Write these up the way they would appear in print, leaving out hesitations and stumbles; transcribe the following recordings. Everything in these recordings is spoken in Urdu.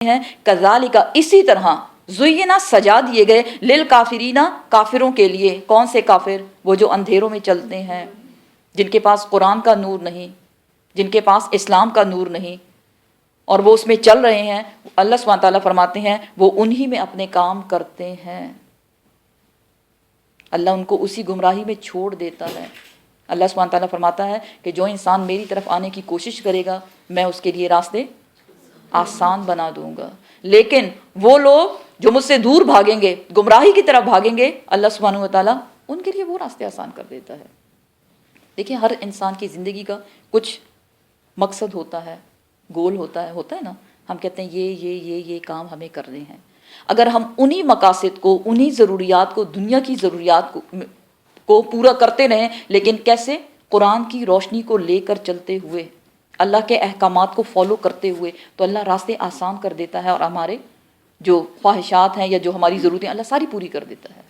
ہیں کذالک اسی طرح زینا سجا دیے گئے للکافرین کافروں کے لیے. کون سے کافر؟ وہ جو اندھیروں میں چلتے ہیں، جن کے پاس قرآن کا نور نہیں، جن کے پاس اسلام کا نور نہیں، اور وہ اس میں چل رہے ہیں. اللہ سبحانہ تعالیٰ فرماتے ہیں وہ انہی میں اپنے کام کرتے ہیں. اللہ ان کو اسی گمراہی میں چھوڑ دیتا ہے. اللہ سبحانہ تعالیٰ فرماتا ہے کہ جو انسان میری طرف آنے کی کوشش کرے گا میں اس کے لیے راستے آسان بنا دوں گا. لیکن وہ لوگ جو مجھ سے دور بھاگیں گے، گمراہی کی طرف بھاگیں گے، اللہ سبحانہ و تعالیٰ ان کے لیے وہ راستے آسان کر دیتا ہے. دیکھیں ہر انسان کی زندگی کا کچھ مقصد ہوتا ہے، گول ہوتا ہے نا. ہم کہتے ہیں یہ کام ہمیں کرنے ہیں. اگر ہم انہی مقاصد کو، انہی ضروریات کو، دنیا کی ضروریات کو پورا کرتے رہیں، لیکن کیسے؟ قرآن کی روشنی کو لے کر چلتے ہوئے، اللہ کے احکامات کو فالو کرتے ہوئے، تو اللہ راستے آسان کر دیتا ہے اور ہمارے جو خواہشات ہیں یا جو ہماری ضرورتیں اللہ ساری پوری کر دیتا ہے.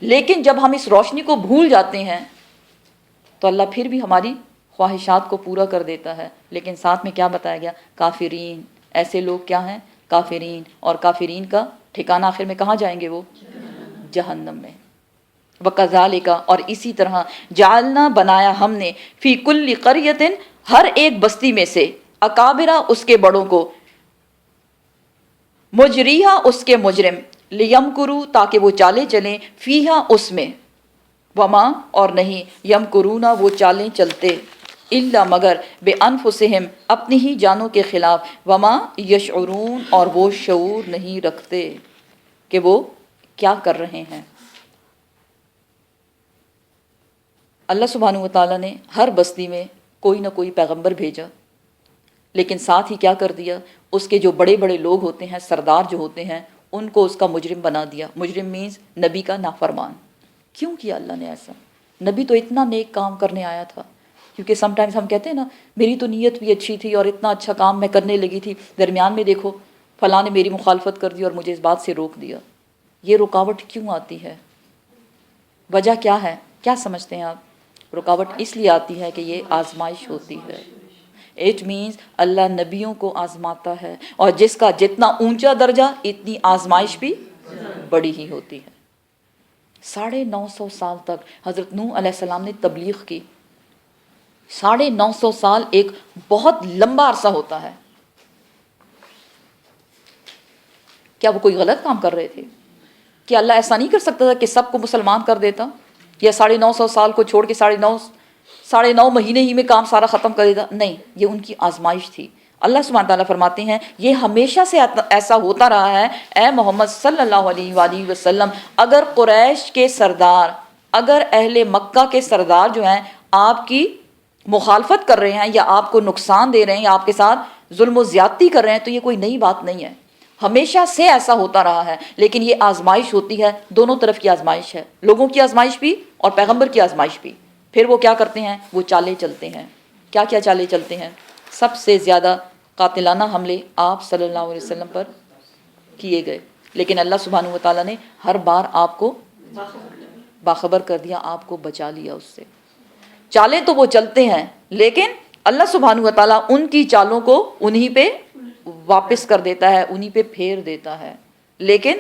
لیکن جب ہم اس روشنی کو بھول جاتے ہیں تو اللہ پھر بھی ہماری خواہشات کو پورا کر دیتا ہے. لیکن ساتھ میں کیا بتایا گیا؟ کافرین. ایسے لوگ کیا ہیں؟ کافرین. اور کافرین کا ٹھکانہ آخر میں کہاں جائیں گے؟ وہ جہنم میں. وَكَذَلِكَ اور اسی طرح جعلنا بنایا ہم نے فی کل قریۃ ہر ایک بستی میں سے اکابرہ اس کے بڑوں کو، مجریہا اس کے مجرم، لیمکروا تاکہ وہ چالیں چلیں، فیہا اس میں، وما اور نہیں، یمکرونا وہ چالیں چلتے، الا مگر بے انفسہم اپنی ہی جانوں کے خلاف، وما یشعرون اور وہ شعور نہیں رکھتے کہ وہ کیا کر رہے ہیں. اللہ سبحانہ وتعالیٰ نے ہر بستی میں کوئی نہ کوئی پیغمبر بھیجا، لیکن ساتھ ہی کیا کر دیا؟ اس کے جو بڑے بڑے لوگ ہوتے ہیں، سردار جو ہوتے ہیں، ان کو اس کا مجرم بنا دیا. مجرم مینز نبی کا نافرمان. کیوں کیا اللہ نے ایسا؟ نبی تو اتنا نیک کام کرنے آیا تھا. کیونکہ سم ٹائمز ہم کہتے ہیں نا میری تو نیت بھی اچھی تھی اور اتنا اچھا کام میں کرنے لگی تھی، درمیان میں دیکھو فلاں نے میری مخالفت کر دی اور مجھے اس بات سے روک دیا. یہ رکاوٹ کیوں آتی ہے؟ وجہ کیا ہے؟ کیا سمجھتے ہیں آپ؟ رکاوٹ اس لیے آتی ہے کہ یہ آزمائش ہوتی ہے. اٹ مینز اللہ نبیوں کو آزماتا ہے، اور جس کا جتنا اونچا درجہ اتنی آزمائش بھی بڑی ہی ہوتی ہے. 950 سال تک حضرت نوح علیہ السلام نے تبلیغ کی. 950 سال ایک بہت لمبا عرصہ ہوتا ہے. کیا وہ کوئی غلط کام کر رہے تھے؟ کیا اللہ ایسا نہیں کر سکتا تھا کہ سب کو مسلمان کر دیتا، یا 950 سال کو چھوڑ کے 9.5 مہینے ہی میں کام سارا ختم کر دیتا؟ نہیں، یہ ان کی آزمائش تھی. اللہ سبحانہ تعالیٰ فرماتے ہیں یہ ہمیشہ سے ایسا ہوتا رہا ہے اے محمد صلی اللہ علیہ وآلہ وسلم. اگر قریش کے سردار، اگر اہل مکہ کے سردار جو ہیں آپ کی مخالفت کر رہے ہیں یا آپ کو نقصان دے رہے ہیں یا آپ کے ساتھ ظلم و زیادتی کر رہے ہیں، تو یہ کوئی نئی بات نہیں ہے، ہمیشہ سے ایسا ہوتا رہا ہے. لیکن یہ آزمائش ہوتی ہے، دونوں طرف کی آزمائش ہے، لوگوں کی آزمائش بھی اور پیغمبر کی آزمائش بھی. پھر وہ کیا کرتے ہیں؟ وہ چالیں چلتے ہیں. کیا کیا چالیں چلتے ہیں؟ سب سے زیادہ قاتلانہ حملے آپ صلی اللہ علیہ وسلم پر کیے گئے، لیکن اللہ سبحانہ وتعالیٰ نے ہر بار آپ کو باخبر کر دیا، آپ کو بچا لیا اس سے. چالیں تو وہ چلتے ہیں، لیکن اللہ سبحانہ وتعالیٰ ان کی چالوں کو انہی پہ واپس کر دیتا ہے، انہی پہ پھیر دیتا ہے. لیکن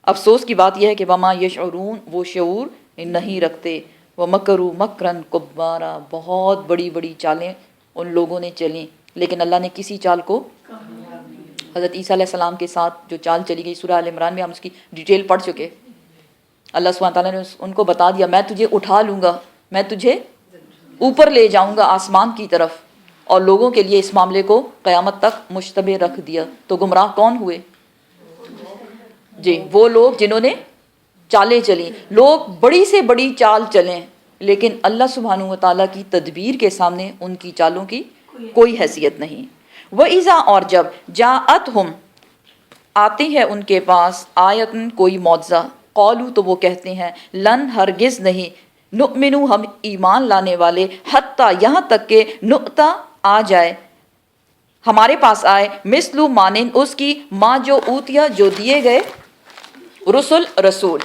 افسوس کی بات یہ ہے کہ وما یشعرون وہ شعور نہیں رکھتے. وَمَكَرُوا مَكْرًا كُبَّارًا بہت بڑی بڑی چالیں ان لوگوں نے چلیں، لیکن اللہ نے کسی چال کو، حضرت عیسیٰ علیہ السلام کے ساتھ جو چال چلی گئی سورہ آل عمران میں ہم اس کی ڈیٹیل پڑھ چکے. اللہ سبحانہ تعالیٰ نے ان کو بتا دیا میں تجھے اٹھا لوں گا، میں تجھے اوپر لے جاؤں گا آسمان کی طرف، اور لوگوں کے لیے اس معاملے کو قیامت تک مشتبہ رکھ دیا. تو گمراہ کون ہوئے؟ جی وہ لوگ جنہوں نے چالیں چلیں. لوگ بڑی سے بڑی چال چلیں، لیکن اللہ سبحانہ وتعالیٰ کی تدبیر کے سامنے ان کی چالوں کی کوئی حیثیت نہیں. وَإِذَا اور جب جاءتہم آتے ہیں ان کے پاس آیتن کوئی معجزہ، قالو تو وہ کہتے ہیں لن ہرگز نہیں، نؤمنو ہم ایمان لانے والے، حتیٰ یہاں تک کہ نؤتا آ جائے، ہمارے پاس آئے، مثلو مانند اس کی، ماں جو اوتیا جو دیے گئے، رسول.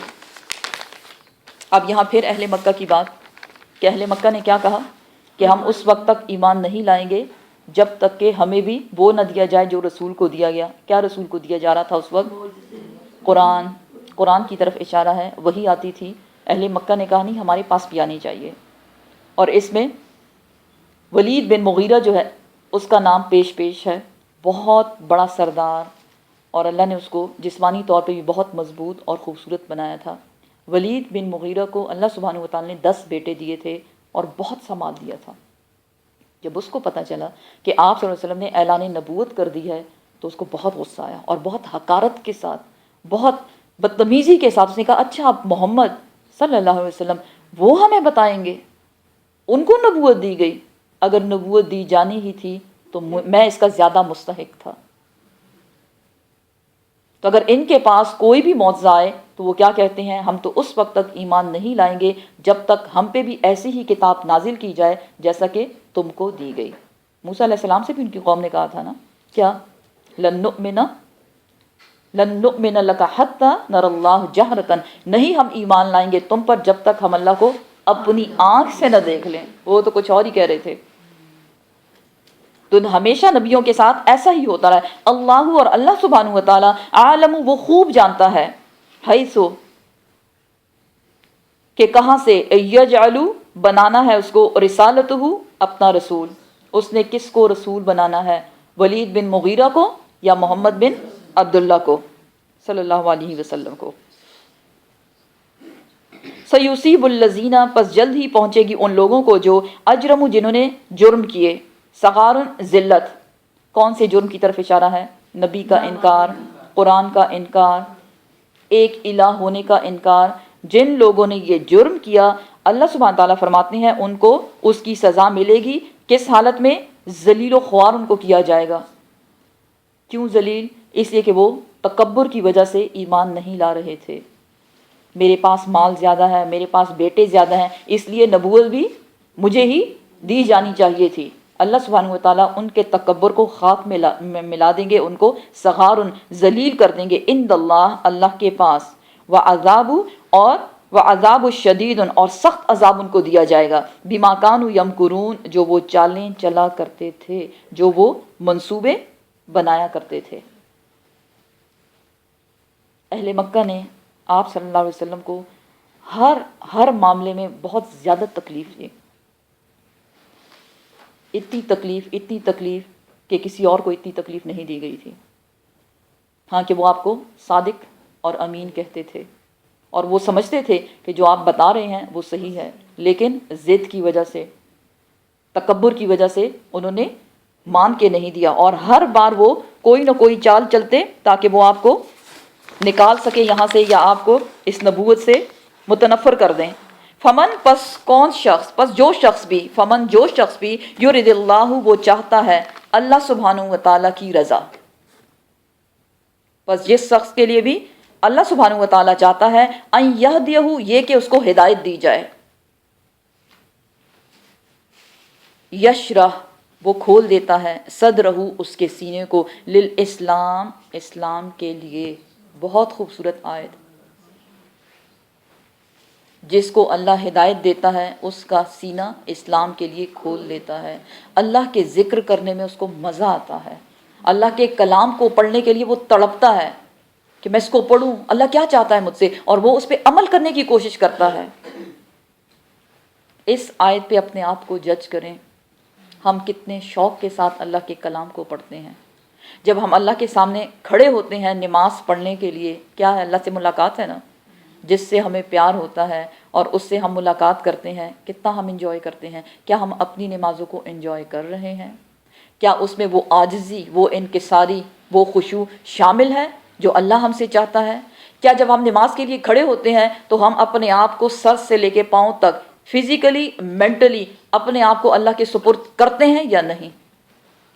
اب یہاں پھر اہل مکہ کی بات کہ اہل مکہ نے کیا کہا کہ ہم اس وقت تک ایمان نہیں لائیں گے جب تک کہ ہمیں بھی وہ نہ دیا جائے جو رسول کو دیا گیا. کیا رسول کو دیا جا رہا تھا اس وقت؟ قرآن کی طرف اشارہ ہے. وہی آتی تھی. اہل مکہ نے کہا نہیں ہمارے پاس بھی آنی چاہیے. اور اس میں ولید بن مغیرہ جو ہے اس کا نام پیش ہے. بہت بڑا سردار، اور اللہ نے اس کو جسمانی طور پہ بھی بہت مضبوط اور خوبصورت بنایا تھا. ولید بن مغیرہ کو اللہ سبحانہ و تعالی نے 10 بیٹے دیے تھے اور بہت سا مال دیا تھا. جب اس کو پتہ چلا کہ آپ صلی اللہ علیہ وسلم نے اعلان نبوت کر دی ہے تو اس کو بہت غصہ آیا، اور بہت حقارت کے ساتھ، بہت بدتمیزی کے ساتھ اس نے کہا اچھا آپ محمد صلی اللہ علیہ وسلم وہ ہمیں بتائیں گے، ان کو نبوت دی گئی؟ اگر نبوت دی جانی ہی تھی تو میں اس کا زیادہ مستحق تھا. تو اگر ان کے پاس کوئی بھی معجزہ آئے تو وہ کیا کہتے ہیں، ہم تو اس وقت تک ایمان نہیں لائیں گے جب تک ہم پہ بھی ایسی ہی کتاب نازل کی جائے جیسا کہ تم کو دی گئی. موسیٰ علیہ السلام سے بھی ان کی قوم نے کہا تھا نا، کیا لن نؤمن لک حتی نری اللہ جہرۃ، نہیں ہم ایمان لائیں گے تم پر جب تک ہم اللہ کو اپنی آنکھ سے نہ دیکھ لیں. وہ تو کچھ اور ہی کہہ رہے تھے. تو ہمیشہ نبیوں کے ساتھ ایسا ہی ہوتا رہا ہے. اللہ اور اللہ سبحانہ و تعالی عالم، وہ خوب جانتا ہے، حیثو کہ کہاں سے، یجعلو بنانا ہے اس کو، رسالتہ اپنا رسول، اس نے کس کو رسول بنانا ہے، ولید بن مغیرہ کو یا محمد بن عبداللہ کو صلی اللہ علیہ وسلم کو. سیصیب الذین، پس جلد ہی پہنچے گی ان لوگوں کو جو اجرموا، جنہوں نے جرم کیے، صغار ذلت. کون سے جرم کی طرف اشارہ ہے؟ نبی کا انکار، قرآن کا انکار، ایک الہ ہونے کا انکار. جن لوگوں نے یہ جرم کیا اللہ سبحانہ تعالیٰ فرماتے ہیں ان کو اس کی سزا ملے گی. کس حالت میں؟ ذلیل و خوار ان کو کیا جائے گا. کیوں ذلیل؟ اس لیے کہ وہ تکبر کی وجہ سے ایمان نہیں لا رہے تھے. میرے پاس مال زیادہ ہے، میرے پاس بیٹے زیادہ ہیں، اس لیے نبوت بھی مجھے ہی دی جانی چاہیے تھی. اللہ سبحانہ و تعالیٰ ان کے تکبر کو خاک میں ملا دیں گے، ان کو صغار ذلیل کر دیں گے. عند اللہ، اللہ کے پاس. وعذاب، اور وعذاب الشدید، اور سخت عذاب ان کو دیا جائے گا. بما کانوا یمکرون، جو وہ چالیں چلا کرتے تھے، جو وہ منصوبے بنایا کرتے تھے. اہل مکہ نے آپ صلی اللہ علیہ وسلم کو ہر معاملے میں بہت زیادہ تکلیف دی. اتنی تکلیف کہ کسی اور کو اتنی تکلیف نہیں دی گئی تھی. ہاں کہ وہ آپ کو صادق اور امین کہتے تھے، اور وہ سمجھتے تھے کہ جو آپ بتا رہے ہیں وہ صحیح ہے، لیکن ضد کی وجہ سے، تکبر کی وجہ سے انہوں نے مان کے نہیں دیا، اور ہر بار وہ کوئی نہ کوئی چال چلتے تاکہ وہ آپ کو نکال سکے یہاں سے، یا آپ کو اس نبوت سے متنفر کر دیں. فمن، پس کون شخص، پس جو شخص بھی، فمن جو شخص بھی، یرید اللہ، وہ چاہتا ہے اللہ سبحانہ و تعالیٰ کی رضا. پس جس شخص کے لیے بھی اللہ سبحانہ و تعالیٰ چاہتا ہے، ان یہدیہ، یہ کہ اس کو ہدایت دی جائے. یشرح، وہ کھول دیتا ہے، صدرہ، اس کے سینے کو، للاسلام، اسلام کے لیے. بہت خوبصورت آیت. جس کو اللہ ہدایت دیتا ہے اس کا سینہ اسلام کے لیے کھول دیتا ہے. اللہ کے ذکر کرنے میں اس کو مزہ آتا ہے، اللہ کے کلام کو پڑھنے کے لیے وہ تڑپتا ہے کہ میں اس کو پڑھوں، اللہ کیا چاہتا ہے مجھ سے، اور وہ اس پہ عمل کرنے کی کوشش کرتا ہے. اس آیت پہ اپنے آپ کو جج کریں، ہم کتنے شوق کے ساتھ اللہ کے کلام کو پڑھتے ہیں. جب ہم اللہ کے سامنے کھڑے ہوتے ہیں نماز پڑھنے کے لیے، کیا ہے؟ اللہ سے ملاقات ہے نا، جس سے ہمیں پیار ہوتا ہے اور اس سے ہم ملاقات کرتے ہیں. کتنا ہم انجوائے کرتے ہیں. کیا ہم اپنی نمازوں کو انجوائے کر رہے ہیں؟ کیا اس میں وہ عاجزی، وہ انکساری، وہ خشوع شامل ہے جو اللہ ہم سے چاہتا ہے؟ کیا جب ہم نماز کے لیے کھڑے ہوتے ہیں تو ہم اپنے آپ کو سر سے لے کے پاؤں تک فزیکلی، مینٹلی اپنے آپ کو اللہ کے سپرد کرتے ہیں یا نہیں؟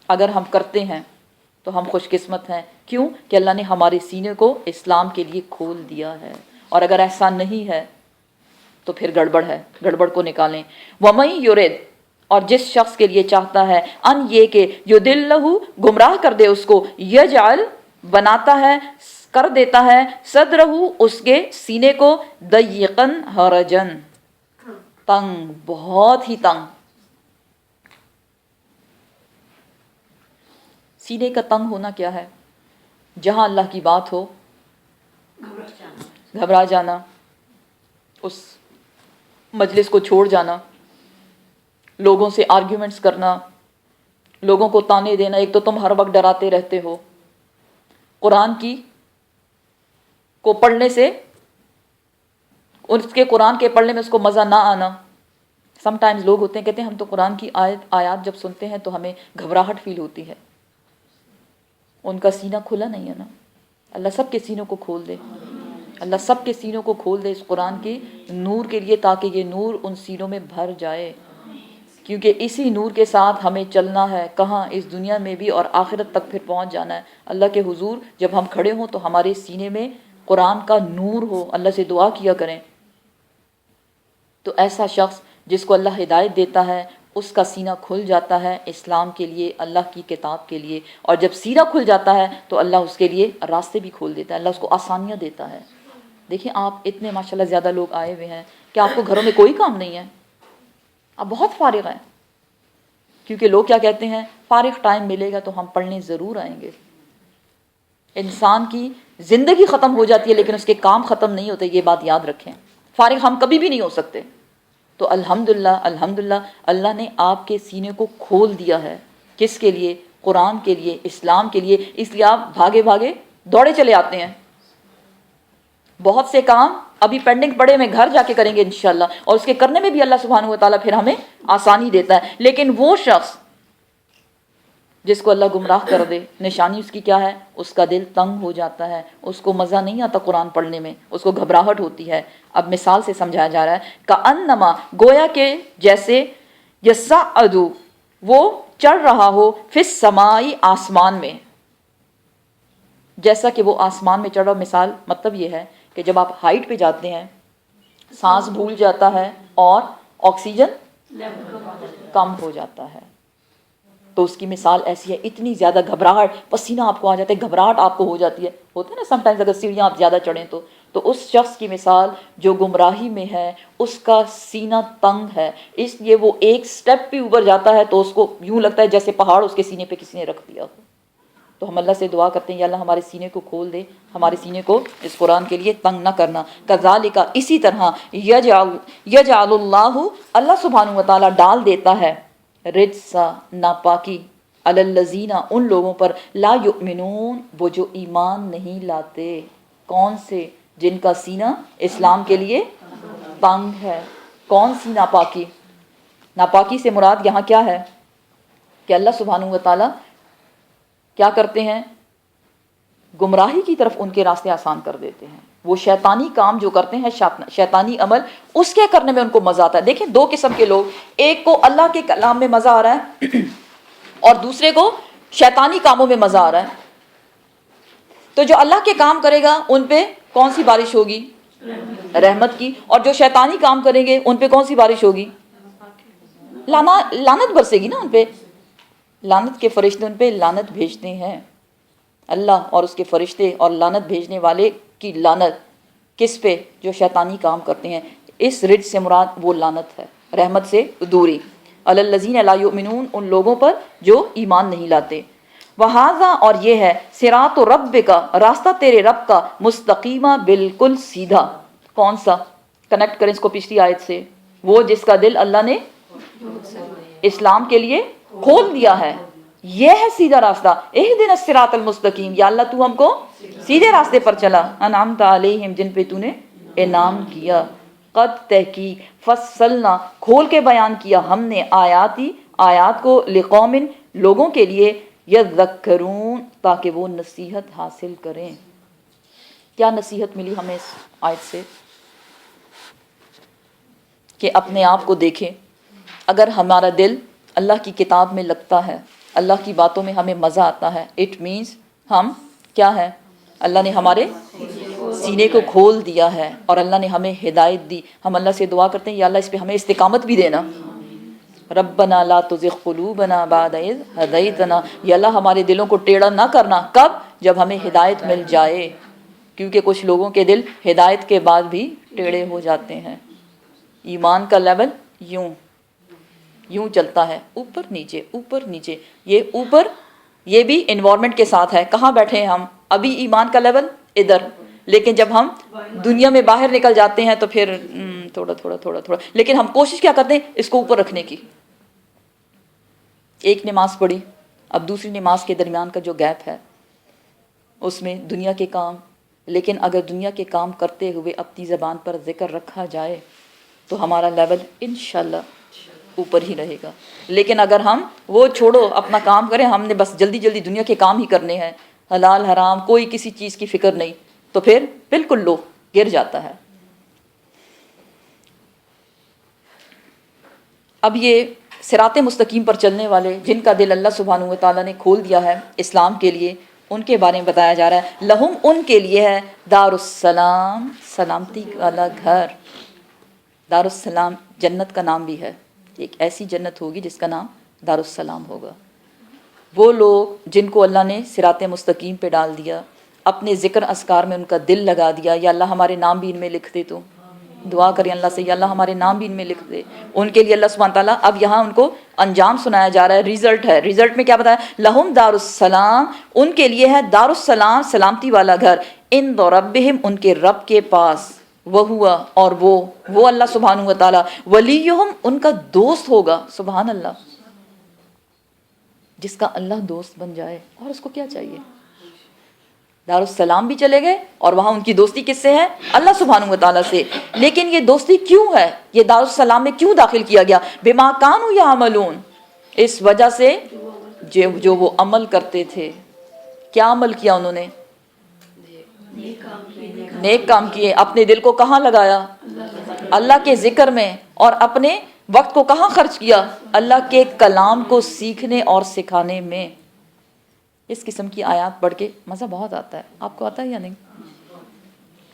اگر ہم کرتے ہیں تو ہم خوش قسمت ہیں. کیوں؟ کہ اللہ نے ہمارے سینے کو اسلام کے لیے کھول دیا ہے. اور اگر ایسا نہیں ہے تو پھر گڑبڑ ہے، گڑبڑ کو نکالیں. وَمَن یُرِد، اور جس شخص کے لیے چاہتا ہے، ان یہ کہ یُضِلَّہُ، گمراہ کر دے اس کو، یجعل، بناتا ہے، کر دیتا ہے، صدرہ، اس کے سینے کو، ضیقاً حرجاً، تنگ، بہت ہی تنگ. سینے کا تنگ ہونا کیا ہے؟ جہاں اللہ کی بات ہو گھبرا جانا، اس مجلس کو چھوڑ جانا، لوگوں سے آرگیومنٹس کرنا، لوگوں کو تانے دینا. ایک تو تم ہر وقت ڈراتے رہتے ہو. قرآن کی کو پڑھنے سے، اس کے قرآن کے پڑھنے میں اس کو مزہ نہ آنا. سم ٹائمز لوگ ہوتے ہیں کہتے ہیں ہم تو قرآن کی آیات جب سنتے ہیں تو ہمیں گھبراہٹ فیل ہوتی ہے. ان کا سینہ کھلا نہیں ہے نا. اللہ سب کے سینوں کو کھول دے، اللہ سب کے سینوں کو کھول دے اس قرآن کے نور کے لیے، تاکہ یہ نور ان سینوں میں بھر جائے. کیونکہ اسی نور کے ساتھ ہمیں چلنا ہے، کہاں؟ اس دنیا میں بھی اور آخرت تک پھر پہنچ جانا ہے. اللہ کے حضور جب ہم کھڑے ہوں تو ہمارے سینے میں قرآن کا نور ہو. اللہ سے دعا کیا کریں. تو ایسا شخص جس کو اللہ ہدایت دیتا ہے اس کا سینہ کھل جاتا ہے اسلام کے لیے، اللہ کی کتاب کے لیے. اور جب سینہ کھل جاتا ہے تو اللہ اس کے لیے راستے بھی کھول دیتا ہے، اللہ اس کو آسانیاں دیتا ہے. دیکھیں آپ اتنے ماشاءاللہ زیادہ لوگ آئے ہوئے ہیں کہ آپ کو گھروں میں کوئی کام نہیں ہے، آپ بہت فارغ ہیں. کیونکہ لوگ کیا کہتے ہیں؟ فارغ ٹائم ملے گا تو ہم پڑھنے ضرور آئیں گے. انسان کی زندگی ختم ہو جاتی ہے لیکن اس کے کام ختم نہیں ہوتے، یہ بات یاد رکھیں. فارغ ہم کبھی بھی نہیں ہو سکتے. تو الحمدللہ الحمدللہ اللہ نے آپ کے سینے کو کھول دیا ہے. کس کے لیے؟ قرآن کے لیے، اسلام کے لیے. اس لیے آپ بھاگے بھاگے دوڑے چلے آتے ہیں. بہت سے کام ابھی پینڈنگ پڑے میں گھر جا کے کریں گے انشاءاللہ، اور اس کے کرنے میں بھی اللہ سبحانہ و تعالیٰ پھر ہمیں آسانی دیتا ہے. لیکن وہ شخص جس کو اللہ گمراہ کر دے، نشانی اس کی کیا ہے؟ اس کا دل تنگ ہو جاتا ہے، اس کو مزہ نہیں آتا قرآن پڑھنے میں، اس کو گھبراہٹ ہوتی ہے. اب مثال سے سمجھایا جا رہا ہے، کأنما گویا کہ جیسے یصعد وہ چڑھ رہا ہو فی السماء آسمان میں، جیسا کہ وہ آسمان میں چڑھ رہا. مثال مطلب یہ ہے کہ جب آپ ہائٹ پہ جاتے ہیں سانس بھول جاتا ہے اور آکسیجن کم ہو جاتا ہے. تو اس کی مثال ایسی ہے، اتنی زیادہ گھبراہٹ، پسینہ آپ کو آ جاتا ہے، گھبراہٹ آپ کو ہو جاتی ہے. ہوتا ہے نا سم ٹائمز اگر سیڑھیاں آپ زیادہ چڑھیں تو اس شخص کی مثال جو گمراہی میں ہے، اس کا سینہ تنگ ہے، اس لیے وہ ایک سٹیپ بھی اوپر جاتا ہے تو اس کو یوں لگتا ہے جیسے پہاڑ اس کے سینے پہ کسی نے رکھ دیا ہو. تو ہم اللہ سے دعا کرتے ہیں یا اللہ ہمارے سینے کو کھول دے، ہمارے سینے کو اس قرآن کے لیے تنگ نہ کرنا. کذالک اسی طرح یجعل اللہ اللہ سبحانہ و تعالیٰ ڈال دیتا ہے رجسا ناپاکی علی الذین ان لوگوں پر لا یؤمنون وہ جو ایمان نہیں لاتے. کون سے؟ جن کا سینہ اسلام کے لیے تنگ ہے. کون سی ناپاکی؟ ناپاکی سے مراد یہاں کیا ہے کہ اللہ سبحانہ و تعالیٰ کیا کرتے ہیں؟ گمراہی کی طرف ان کے راستے آسان کر دیتے ہیں. وہ شیطانی کام جو کرتے ہیں، شیطانی عمل، اس کے کرنے میں ان کو مزہ آتا ہے. دیکھیں دو قسم کے لوگ، ایک کو اللہ کے کلام میں مزہ آ رہا ہے اور دوسرے کو شیطانی کاموں میں مزہ آ رہا ہے. تو جو اللہ کے کام کرے گا ان پہ کون سی بارش ہوگی؟ رحمت کی. اور جو شیطانی کام کریں گے ان پہ کون سی بارش ہوگی؟ لعنت برسے گی نا ان پہ. لعنت کے فرشتے ان پہ لعنت بھیجتے ہیں. اللہ اور اس کے فرشتے اور لعنت بھیجنے والے کی لعنت کس پہ؟ جو شیطانی کام کرتے ہیں. اس رج سے مراد وہ لعنت ہے، رحمت سے دوری. علی الذین لا یؤمنون ان لوگوں پر جو ایمان نہیں لاتے. وہذا اور یہ ہے صراط ربک راستہ تیرے رب کا، مستقیمہ بالکل سیدھا. کون سا؟ کنیکٹ کریں اس کو پچھلی آیت سے. وہ جس کا دل اللہ نے اسلام کے لیے کھول دیا ہے، یہ ہے سیدھا راستہ. اہدنا الصراط المستقیم، یا اللہ تو ہم کو سیدھے راستے پر چلا. انعمت علیہم جن پہ تو نے انعام کیا. قد تحقیق فصلنا کھول کے بیان کیا ہم نے آیات کو لقوم لوگوں کے لیے یذکرون تاکہ وہ نصیحت حاصل کریں. کیا نصیحت ملی ہمیں اس آیت سے؟ کہ اپنے آپ کو دیکھیں. اگر ہمارا دل اللہ کی کتاب میں لگتا ہے، اللہ کی باتوں میں ہمیں مزہ آتا ہے، اٹ مینز ہم کیا ہے؟ اللہ نے ہمارے سینے کو کھول دیا ہے اور اللہ نے ہمیں ہدایت دی. ہم اللہ سے دعا کرتے ہیں یا اللہ اس پہ ہمیں استقامت بھی دینا. ربنا لا تزغ قلوبنا بعد اذ ہدیتنا، یا اللہ ہمارے دلوں کو ٹیڑھا نہ کرنا. کب؟ جب ہمیں ہدایت مل جائے. کیونکہ کچھ لوگوں کے دل ہدایت کے بعد بھی ٹیڑھے ہو جاتے ہیں. ایمان کا لیول یوں چلتا ہے، اوپر نیچے اوپر نیچے. یہ اوپر یہ بھی انوائرمنٹ کے ساتھ ہے. کہاں بیٹھے ہیں ہم؟ ابھی ایمان کا لیول ادھر، لیکن جب ہم دنیا میں باہر نکل جاتے ہیں تو پھر تھوڑا تھوڑا تھوڑا تھوڑا، لیکن ہم کوشش کیا کرتے ہیں اس کو اوپر رکھنے کی. ایک نماز پڑھی، اب دوسری نماز کے درمیان کا جو گیپ ہے اس میں دنیا کے کام، لیکن اگر دنیا کے کام کرتے ہوئے اپنی زبان پر ذکر رکھا جائے تو ہمارا لیول انشاءاللہ اوپر ہی رہے گا. لیکن اگر ہم وہ چھوڑو اپنا کام کریں، ہم نے بس جلدی جلدی دنیا کے کام ہی کرنے ہیں، حلال حرام کوئی کسی چیز کی فکر نہیں، تو پھر بالکل لو گر جاتا ہے. اب یہ صراط مستقیم پر چلنے والے جن کا دل اللہ سبحانہ و تعالیٰ نے کھول دیا ہے اسلام کے لیے، ان کے بارے میں بتایا جا رہا ہے. لہم ان کے لیے ہے دار السلام، سلامتی والا گھر. دار السلام جنت کا نام بھی ہے، ایک ایسی جنت ہوگی جس کا نام دار السلام ہوگا. وہ لوگ جن کو اللہ نے صراط مستقیم پہ ڈال دیا، اپنے ذکر اذکار میں ان کا دل لگا دیا، یا اللہ ہمارے نام بھی ان میں لکھ دے. تو دعا کریں اللہ سے، یا اللہ ہمارے نام بھی ان میں لکھ دے. ان کے لیے اللہ سبحانہ تعالیٰ اب یہاں ان کو انجام سنایا جا رہا ہے، ریزلٹ ہے. ریزلٹ میں کیا بتایا؟ لہم دار السلام، ان کے لیے ہے دار السلام، سلامتی والا گھر. عند ربہم، ان کے رب کے پاس. وہ ہوا، اور وہ اللہ سبحانہ و تعالیٰ. ولیہم، ان کا دوست ہوگا. سبحان اللہ، جس کا اللہ دوست بن جائے اور اس کو کیا چاہیے. دار السلام بھی چلے گئے اور وہاں ان کی دوستی کس سے ہے؟ اللہ سبحانہ و تعالیٰ سے. لیکن یہ دوستی کیوں ہے؟ یہ دار السلام میں کیوں داخل کیا گیا؟ بما کانوا یعملون، اس وجہ سے جو وہ عمل کرتے تھے. کیا عمل کیا انہوں نے؟ نیک کام کیے. اپنے دل کو کہاں لگایا؟ اللہ کے ذکر میں. اور اپنے وقت کو کہاں خرچ کیا؟ اللہ کے کلام کو سیکھنے اور سکھانے میں. اس قسم کی آیات پڑھ کے مزہ بہت آتا ہے. آپ کو آتا ہے یا نہیں؟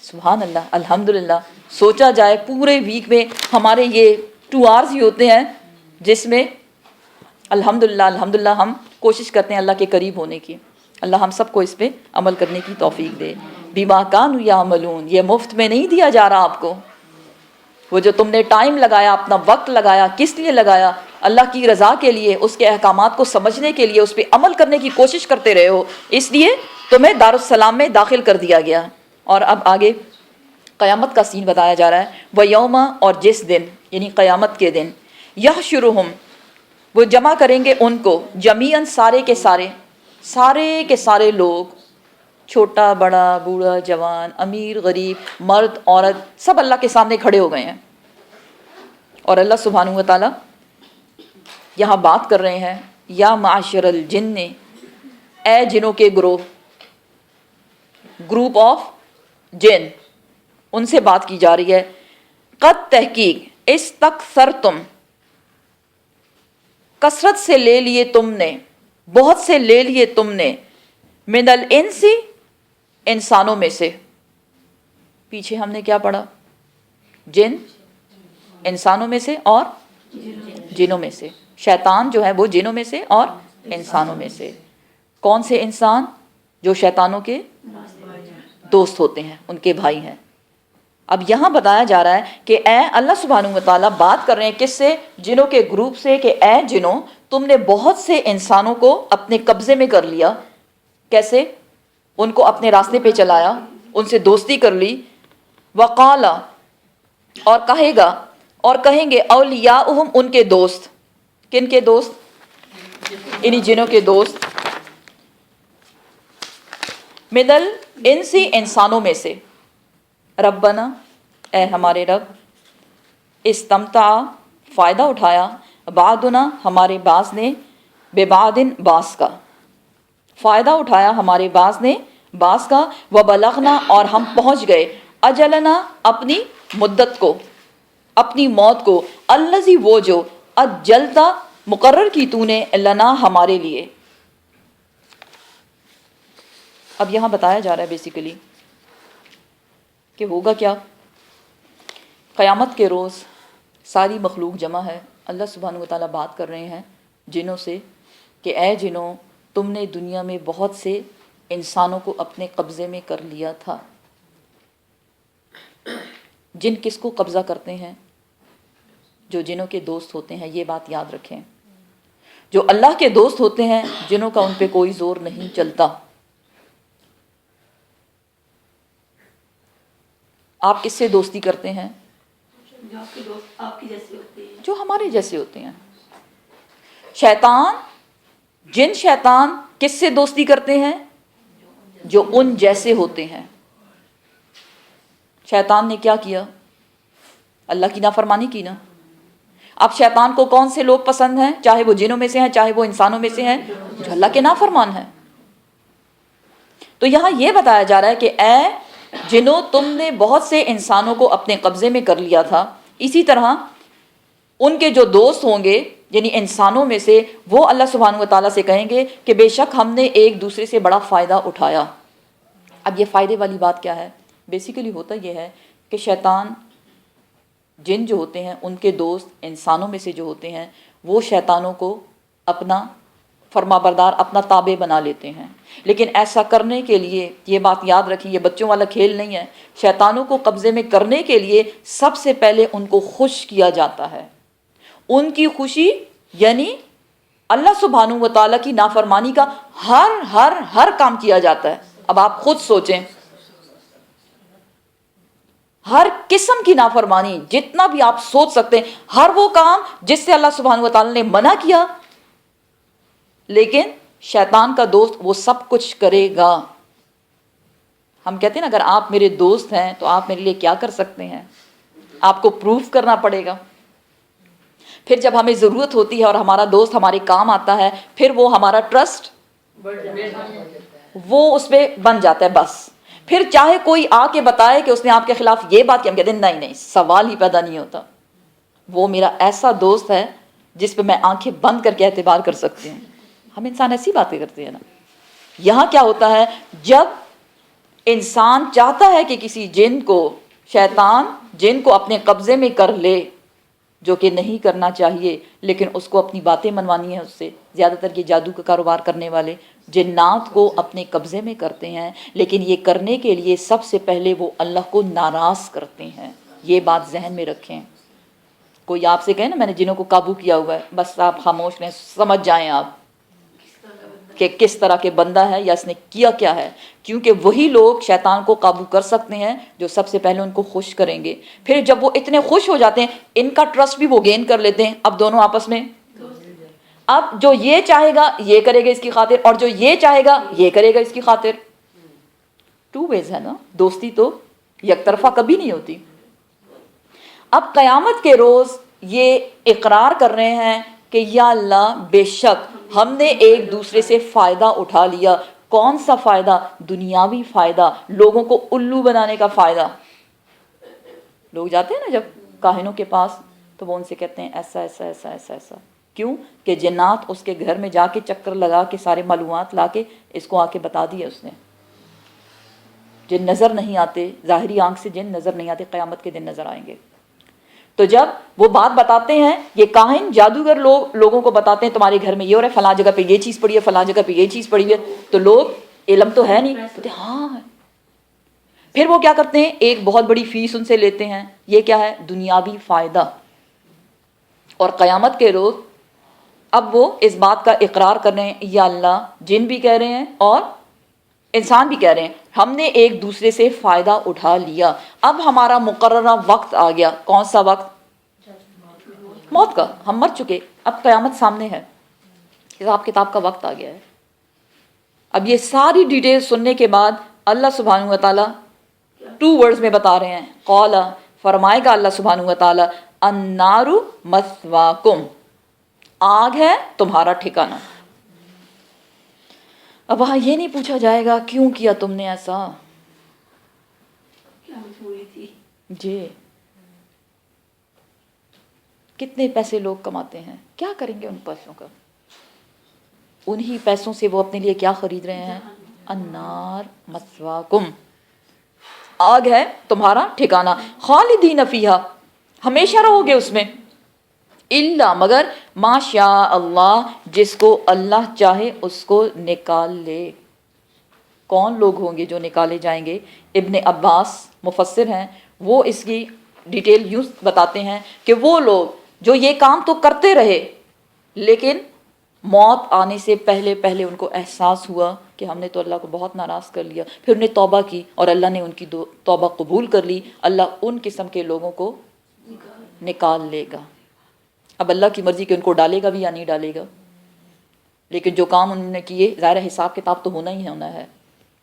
سبحان اللہ، الحمدللہ. سوچا جائے پورے ویک میں ہمارے یہ 2 hours ہی ہوتے ہیں جس میں الحمدللہ ہم کوشش کرتے ہیں اللہ کے قریب ہونے کی. اللہ ہم سب کو اس پہ عمل کرنے کی توفیق دے. بما کانوا یعملون، یہ مفت میں نہیں دیا جا رہا آپ کو. وہ جو تم نے ٹائم لگایا، اپنا وقت لگایا، کس لیے لگایا؟ اللہ کی رضا کے لیے، اس کے احکامات کو سمجھنے کے لیے، اس پہ عمل کرنے کی کوشش کرتے رہے ہو، اس لیے تمہیں دار السلام میں داخل کر دیا گیا. اور اب آگے قیامت کا سین بتایا جا رہا ہے. وَيَوْمَ، اور جس دن یعنی قیامت کے دن، يَحْشُرُهُمْ، وہ جمع کریں گے ان کو، جمیعاً سارے کے سارے لوگ، چھوٹا بڑا بوڑھا جوان امیر غریب مرد عورت، سب اللہ کے سامنے کھڑے ہو گئے ہیں. اور اللہ سبحانہ و تعالیٰ یہاں بات کر رہے ہیں، یا معاشر الجن، اے جنوں کے گروہ، گروپ آف جن، ان سے بات کی جا رہی ہے. قد تحقیق، استکثرتم، کثرت سے لے لیے تم نے، بہت سے لے لیے تم نے، من الانس، انسانوں میں سے. پیچھے ہم نے کیا پڑھا؟ جن انسانوں میں سے اور جنوں میں سے. شیطان جو ہے وہ جنوں میں سے اور انسانوں میں سے. کون سے انسان؟ جو شیطانوں کے دوست ہوتے ہیں، ان کے بھائی ہیں. اب یہاں بتایا جا رہا ہے کہ اے اللہ سبحانہ و تعالیٰ بات کر رہے ہیں کس سے؟ جنوں کے گروپ سے، کہ اے جنوں، تم نے بہت سے انسانوں کو اپنے قبضے میں کر لیا. کیسے؟ ان کو اپنے راستے پہ چلایا، ان سے دوستی کر لی. وقال، اور کہے گا، اور کہیں گے، اولیاؤہم، ان کے دوست. کن کے دوست؟ انہی جنوں کے دوست. من الانس، انسانوں میں سے. ربنا، اے ہمارے رب، استمتع، فائدہ اٹھایا، بعدنا، ہمارے بعض نے، ببعدن، بعض کا. فائدہ اٹھایا ہمارے بعض نے بعض کا. وبلغنا، اور ہم پہنچ گئے، اجلنا، اپنی مدت کو، اپنی موت کو. الذی، وہ جو، اجلتا، مقرر کی تو نے، لنا، ہمارے لیے. اب یہاں بتایا جا رہا ہے بیسیکلی کہ ہوگا کیا. قیامت کے روز ساری مخلوق جمع ہے. اللہ سبحانہ و تعالیٰ بات کر رہے ہیں جنوں سے کہ اے جنوں، تم نے دنیا میں بہت سے انسانوں کو اپنے قبضے میں کر لیا تھا. جن کس کو قبضہ کرتے ہیں؟ جو جنوں کے دوست ہوتے ہیں. یہ بات یاد رکھیں، جو اللہ کے دوست ہوتے ہیں جنہوں کا ان پہ کوئی زور نہیں چلتا. آپ کس سے دوستی کرتے ہیں؟ جو آپ کے دوست آپ کے جیسے ہوتے ہیں. جو ہمارے جیسے ہوتے ہیں. شیطان، جن شیطان کس سے دوستی کرتے ہیں؟ جو ان جیسے ہوتے ہیں. شیطان نے کیا کیا؟ اللہ کی نافرمانی کی نا. اب شیطان کو کون سے لوگ پسند ہیں؟ چاہے وہ جنوں میں سے ہیں چاہے وہ انسانوں میں سے ہیں، جو اللہ کے نافرمان ہیں. تو یہاں یہ بتایا جا رہا ہے کہ اے جنوں، تم نے بہت سے انسانوں کو اپنے قبضے میں کر لیا تھا، اسی طرح ان کے جو دوست ہوں گے یعنی انسانوں میں سے، وہ اللہ سبحانہ و تعالیٰ سے کہیں گے کہ بے شک ہم نے ایک دوسرے سے بڑا فائدہ اٹھایا. اب یہ فائدے والی بات کیا ہے؟ بیسیکلی ہوتا یہ ہے کہ شیطان، جن جو ہوتے ہیں ان کے دوست انسانوں میں سے جو ہوتے ہیں، وہ شیطانوں کو اپنا فرما بردار، اپنا تابع بنا لیتے ہیں. لیکن ایسا کرنے کے لیے یہ بات یاد رکھیں، یہ بچوں والا کھیل نہیں ہے. شیطانوں کو قبضے میں کرنے کے لیے سب سے پہلے ان کو خوش کیا جاتا ہے. ان کی خوشی یعنی اللہ سبحانہ و تعالیٰ کی نافرمانی کا ہر کام کیا جاتا ہے. اب آپ خود سوچیں، ہر قسم کی نافرمانی جتنا بھی آپ سوچ سکتے ہیں، ہر وہ کام جس سے اللہ سبحانہ و تعالیٰ نے منع کیا، لیکن شیطان کا دوست وہ سب کچھ کرے گا. ہم کہتے ہیں نا، اگر آپ میرے دوست ہیں تو آپ میرے لیے کیا کر سکتے ہیں؟ آپ کو پروف کرنا پڑے گا. پھر جب ہمیں ضرورت ہوتی ہے اور ہمارا دوست ہمارے کام آتا ہے، پھر وہ ہمارا ٹرسٹ وہ اس پہ بن جاتا ہے. بس پھر چاہے کوئی آ کے بتائے کہ اس نے آپ کے خلاف یہ بات کی، ہم کہتے ہیں نہیں سوال ہی پیدا نہیں ہوتا. وہ میرا ایسا دوست ہے جس پہ میں آنکھیں بند کر کے اعتبار کر سکتی ہوں. ہم انسان ایسی باتیں کرتے ہیں نا. یہاں کیا ہوتا ہے، جب انسان چاہتا ہے کہ کسی جن کو، شیطان جن کو اپنے قبضے میں کر لے، جو کہ نہیں کرنا چاہیے، لیکن اس کو اپنی باتیں منوانی ہے اس سے. زیادہ تر یہ جادو کا کاروبار کرنے والے جنات کو اپنے قبضے میں کرتے ہیں، لیکن یہ کرنے کے لیے سب سے پہلے وہ اللہ کو ناراض کرتے ہیں. یہ بات ذہن میں رکھیں. کوئی آپ سے کہے نا میں نے جنوں کو قابو کیا ہوا ہے، بس آپ خاموش رہیں، سمجھ جائیں آپ کہ کس طرح کے بندہ ہے یا اس نے کیا کیا ہے. کیونکہ وہی لوگ شیطان کو قابو کر سکتے ہیں جو سب سے پہلے ان کو خوش کریں گے. پھر جب وہ اتنے خوش ہو جاتے ہیں، ان کا ٹرسٹ بھی وہ گین کر لیتے ہیں. اب دونوں آپس میں، اب جو یہ چاہے گا یہ کرے گا اس کی خاطر، اور جو یہ چاہے گا یہ کرے گا اس کی خاطر. ٹو ویز ہے نا. دوستی تو یک طرفہ کبھی نہیں ہوتی. اب قیامت کے روز یہ اقرار کر رہے ہیں کہ یا اللہ بے شک ہم نے ایک دوسرے سے فائدہ اٹھا لیا. کون سا فائدہ؟ دنیاوی فائدہ، لوگوں کو الو بنانے کا فائدہ. لوگ جاتے ہیں نا جب کاہنوں کے پاس تو وہ ان سے کہتے ہیں ایسا ایسا ایسا ایسا ایسا. کیوں کہ جنات اس کے گھر میں جا کے چکر لگا کے سارے معلومات لا کے اس کو آ کے بتا دیا اس نے. جن نظر نہیں آتے، ظاہری آنکھ سے جن نظر نہیں آتے، قیامت کے دن نظر آئیں گے. تو جب وہ بات بتاتے ہیں، یہ کاہن جادوگر لوگوں کو بتاتے ہیں تمہارے گھر میں یہ ہو رہا ہے، فلاں جگہ پہ یہ چیز پڑی ہے، فلاں جگہ پہ یہ چیز پڑی ہے. تو لوگ، علم تو ہے نہیں، کہتے ہاں ہے. پھر وہ کیا کرتے ہیں، ایک بہت بڑی فیس ان سے لیتے ہیں. یہ کیا ہے؟ دنیاوی فائدہ. اور قیامت کے روز اب وہ اس بات کا اقرار کر رہے ہیں، یا اللہ جن بھی کہہ رہے ہیں اور انسان بھی کہہ رہے ہیں ہم نے ایک دوسرے سے فائدہ اٹھا لیا. اب ہمارا مقررہ وقت آ گیا. کون سا وقت؟ موت کا. ہم مر چکے، اب قیامت سامنے ہے، حساب کتاب کا وقت آ گیا ہے. اب یہ ساری ڈیٹیل سننے کے بعد اللہ سبحانہ و تعالیٰ 2 ورڈز میں بتا رہے ہیں. قال، فرمائے گا اللہ سبحانہ و تعالیٰ، النار مثواکم، آگ ہے تمہارا ٹھکانہ. اب وہاں یہ نہیں پوچھا جائے گا کیوں کیا تم نے ایسا. کیا مجبوری تھی. جی کتنے پیسے لوگ کماتے ہیں، کیا کریں گے ان پیسوں کا؟ انہی پیسوں سے وہ اپنے لیے کیا خرید رہے ہیں؟ النار مثواکم، آگ ہے تمہارا ٹھکانہ. خالدین فیہا، ہمیشہ رہو گے اس میں. الا، مگر ما شاء اللہ، جس کو اللہ چاہے اس کو نکال لے. کون لوگ ہوں گے جو نکالے جائیں گے؟ ابن عباس مفسر ہیں، وہ اس کی ڈیٹیل یوں بتاتے ہیں کہ وہ لوگ جو یہ کام تو کرتے رہے لیکن موت آنے سے پہلے پہلے ان کو احساس ہوا کہ ہم نے تو اللہ کو بہت ناراض کر لیا، پھر انہیں توبہ کی اور اللہ نے ان کی توبہ قبول کر لی، اللہ ان قسم کے لوگوں کو نکال لے گا۔ اب اللہ کی مرضی کہ ان کو ڈالے گا بھی یا نہیں ڈالے گا، لیکن جو کام انہوں نے کیے ظاہر حساب کتاب تو ہونا ہی ہونا ہے،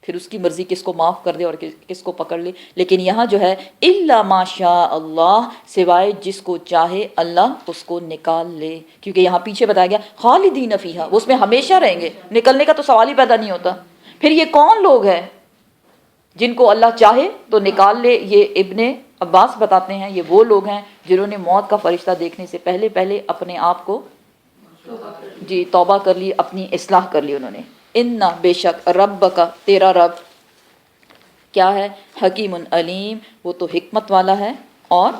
پھر اس کی مرضی کس کو معاف کر دے اور کس کو پکڑ لے۔ لیکن یہاں جو ہے الا ما شاء اللہ، سوائے جس کو چاہے اللہ اس کو نکال لے، کیونکہ یہاں پیچھے بتایا گیا خالدین فیہا، وہ اس میں ہمیشہ رہیں گے، نکلنے کا تو سوال ہی پیدا نہیں ہوتا۔ پھر یہ کون لوگ ہیں جن کو اللہ چاہے تو نکال لے؟ یہ ابن عباس بتاتے ہیں یہ وہ لوگ ہیں جنہوں نے موت کا فرشتہ دیکھنے سے پہلے پہلے اپنے آپ کو جی توبہ کر لی، اپنی اصلاح کر لی انہوں نے۔ اِنَّ بے شک رب کا تیرا رب کیا ہے؟ حکیم علیم، وہ تو حکمت والا ہے اور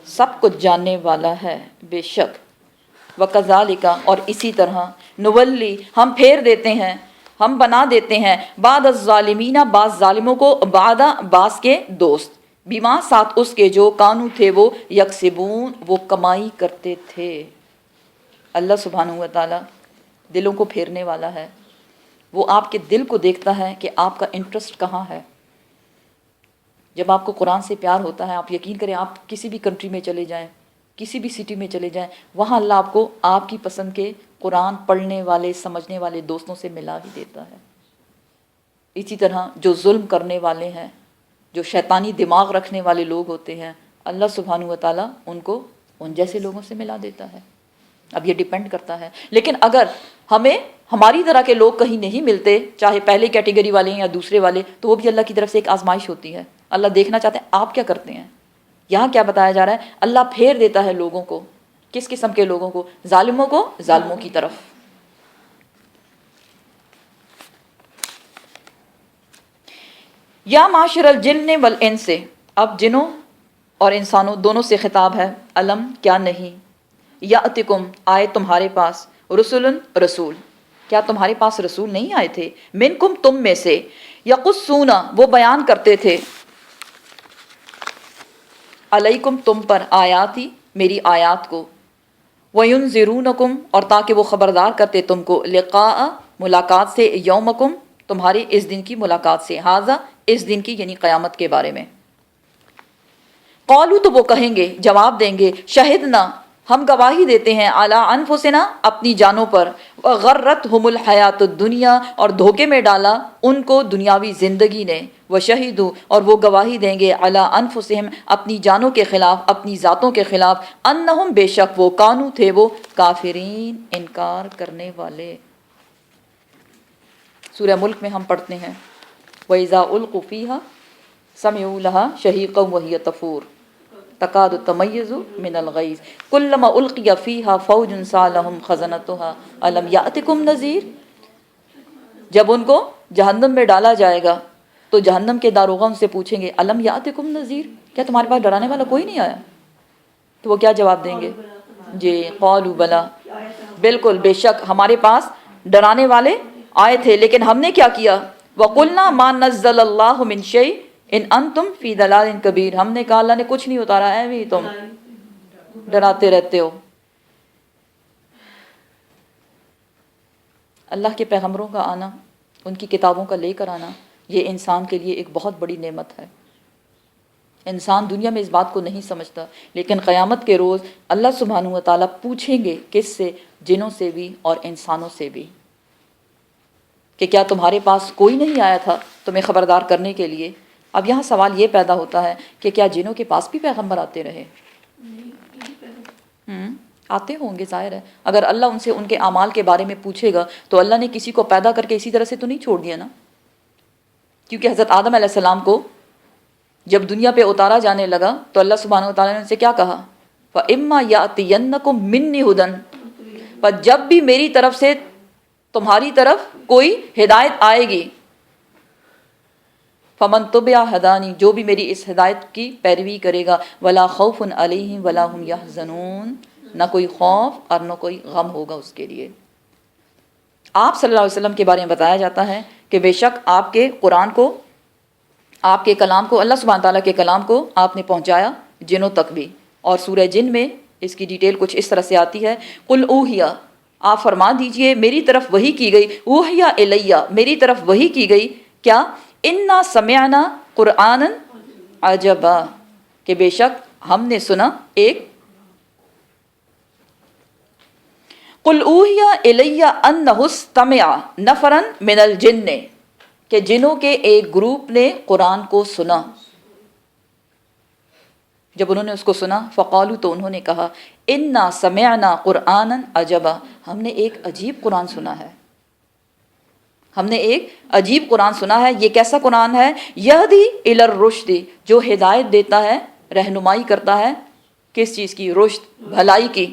سب کچھ جاننے والا ہے۔ بے شک وَكَذَلِكَ، اور اسی طرح نولی، ہم پھیر دیتے ہیں، ہم بنا دیتے ہیں بعد الظالمین، بعض ظالموں کو، بعد بعض کے دوست، بیما ساتھ اس کے جو کانو تھے وہ یکسبون، وہ کمائی کرتے تھے۔ اللہ سبحانہ و تعالی دلوں کو پھیرنے والا ہے، وہ آپ کے دل کو دیکھتا ہے کہ آپ کا انٹرسٹ کہاں ہے۔ جب آپ کو قرآن سے پیار ہوتا ہے، آپ یقین کریں آپ کسی بھی کنٹری میں چلے جائیں، کسی بھی سٹی میں چلے جائیں، وہاں اللہ آپ کو آپ کی پسند کے قرآن پڑھنے والے سمجھنے والے دوستوں سے ملا ہی دیتا ہے۔ اسی طرح جو ظلم کرنے والے ہیں، جو شیطانی دماغ رکھنے والے لوگ ہوتے ہیں، اللہ سبحانہ و تعالیٰ ان کو ان جیسے لوگوں سے ملا دیتا ہے۔ اب یہ ڈیپینڈ کرتا ہے، لیکن اگر ہمیں ہماری طرح کے لوگ کہیں نہیں ملتے، چاہے پہلے کیٹیگری والے ہیں یا دوسرے والے، تو وہ بھی اللہ کی طرف سے ایک آزمائش ہوتی ہے۔ اللہ دیکھنا چاہتے ہیں آپ کیا کرتے ہیں۔ یہاں کیا بتایا جا رہا ہے؟ اللہ پھیر دیتا ہے لوگوں کو، کس قسم کے لوگوں کو؟ ظالموں کو ظالموں کی طرف۔ یا معاشر الجن والانس، اب جنوں اور انسانوں دونوں سے خطاب ہے۔ علم کیا نہیں، یاتکم آئے تمہارے پاس، رسول رسول، کیا تمہارے پاس رسول نہیں آئے تھے؟ منکم تم میں سے، یقصون وہ بیان کرتے تھے، علیکم تم پر، آیاتی میری آیات کو، وینذرونکم اور تاکہ وہ خبردار کرتے تم کو، لقاء ملاقات سے، یومکم تمہارے اس دن کی ملاقات سے، ھذا اس دن کی یعنی قیامت کے بارے میں۔ قالوا تو وہ کہیں گے، جواب دیں گے، شہدنا ہم گواہی دیتے ہیں، علی انفسنا اپنی جانوں پر، غرتہم الحیات الدنیا اور دھوکے میں ڈالا ان کو دنیاوی زندگی نے، وشہدوا اور وہ گواہی دیں گے، علی انفسہم اپنی جانوں کے خلاف، اپنی ذاتوں کے خلاف، انہم بے شک وہ، کانو تھے وہ، کافرین انکار کرنے والے۔ سورہ ملک میں ہم پڑھتے ہیں وَإِذَا أُلْقُوا فِيهَا سَمِعُوا لَهَا شَهِيقًا وَهِيَ تَفُورُ تَكَادُ تَمَيَّزُ مِنَ الْغَيْظِ كُلَّمَا أُلْقِيَ فِيهَا فَوْجٌ سَأَلَهُمْ خَزَنَتُهَا أَلَمْ يَأْتِكُمْ نَذِيرٌ، جب ان کو جہنم میں ڈالا جائے گا تو جہنم کے داروغہ ان سے پوچھیں گے، أَلَمْ يَأْتِكُمْ نَذِيرٌ، کیا تمہارے پاس ڈرانے والا کوئی نہیں آیا؟ تو وہ کیا جواب دیں گے؟ جی قالوا بلا، بالکل بے شک ہمارے پاس ڈرانے والے آئے تھے، لیکن ہم نے کیا کیا؟ وَقُلْنَا مَا نَزَّلَ اللَّهُ مِنْ شَيْءٍ إِنْ أَنْتُمْ فِي ضَلَالٍ كَبِيرٍ، ہم نے کہا اللہ نے کچھ نہیں اتارا ہے، بھی تم ڈراتے رہتے ہو۔ اللہ کے پیغمبروں کا آنا، ان کی کتابوں کا لے کر آنا، یہ انسان کے لیے ایک بہت بڑی نعمت ہے۔ انسان دنیا میں اس بات کو نہیں سمجھتا، لیکن قیامت کے روز اللہ سبحانہ و تعالیٰ پوچھیں گے، کس سے؟ جنوں سے بھی اور انسانوں سے بھی، کہ کیا تمہارے پاس کوئی نہیں آیا تھا تمہیں خبردار کرنے کے لیے؟ اب یہاں سوال یہ پیدا ہوتا ہے کہ کیا جنوں کے پاس بھی پیغمبر آتے رہے؟ آتے ہوں گے، ظاہر ہے۔ اگر اللہ ان سے ان کے اعمال کے بارے میں پوچھے گا تو اللہ نے کسی کو پیدا کر کے اسی طرح سے تو نہیں چھوڑ دیا نا، کیونکہ حضرت آدم علیہ السلام کو جب دنیا پہ اتارا جانے لگا تو اللہ سبحانہ و تعالیٰ نے ان سے کیا کہا؟ فَإِمَّا يَأْتِيَنَّكُم مِّنِّي هُدًى، پر جب بھی میری طرف سے تمہاری طرف کوئی ہدایت آئے گی، فَمَن تَبِعَ هَدَانِي جو بھی میری اس ہدایت کی پیروی کرے گا، وَلَا خَوْفٌ عَلَيْهِمْ وَلَا هُمْ يَحْزَنُونَ، نہ کوئی خوف اور نہ کوئی غم ہوگا اس کے لیے۔ آپ صلی اللہ علیہ وسلم کے بارے میں بتایا جاتا ہے کہ بے شک آپ کے قرآن کو، آپ کے کلام کو، اللہ سبحانہ تعالیٰ کے کلام کو آپ نے پہنچایا جنوں تک بھی، اور سورہ جن میں اس کی ڈیٹیل کچھ اس طرح سے آتی ہے، قُلْ أُوحِيَ آپ فرما دیجئے میری طرف وحی کی گئی، اوحیا الیہ میری طرف وحی کی گئی، کیا انا سمعنا قرآنا عجبا کہ بے شک ہم نے سنا ایک، قل اوحیا الیہ انہ استمع نفرا من الجن کہ جنوں کے ایک گروپ نے قرآن کو سنا، جب انہوں نے اس کو سنا فقالو تو انہوں نے کہا انا سمعنا قرآنا عجبا ہم نے ایک عجیب قرآن سنا ہے، ہم نے ایک عجیب قرآن سنا ہے، یہ کیسا قرآن ہے، یہدی الی الرشد جو ہدایت دیتا ہے، رہنمائی کرتا ہے کس چیز کی، رشد بھلائی کی،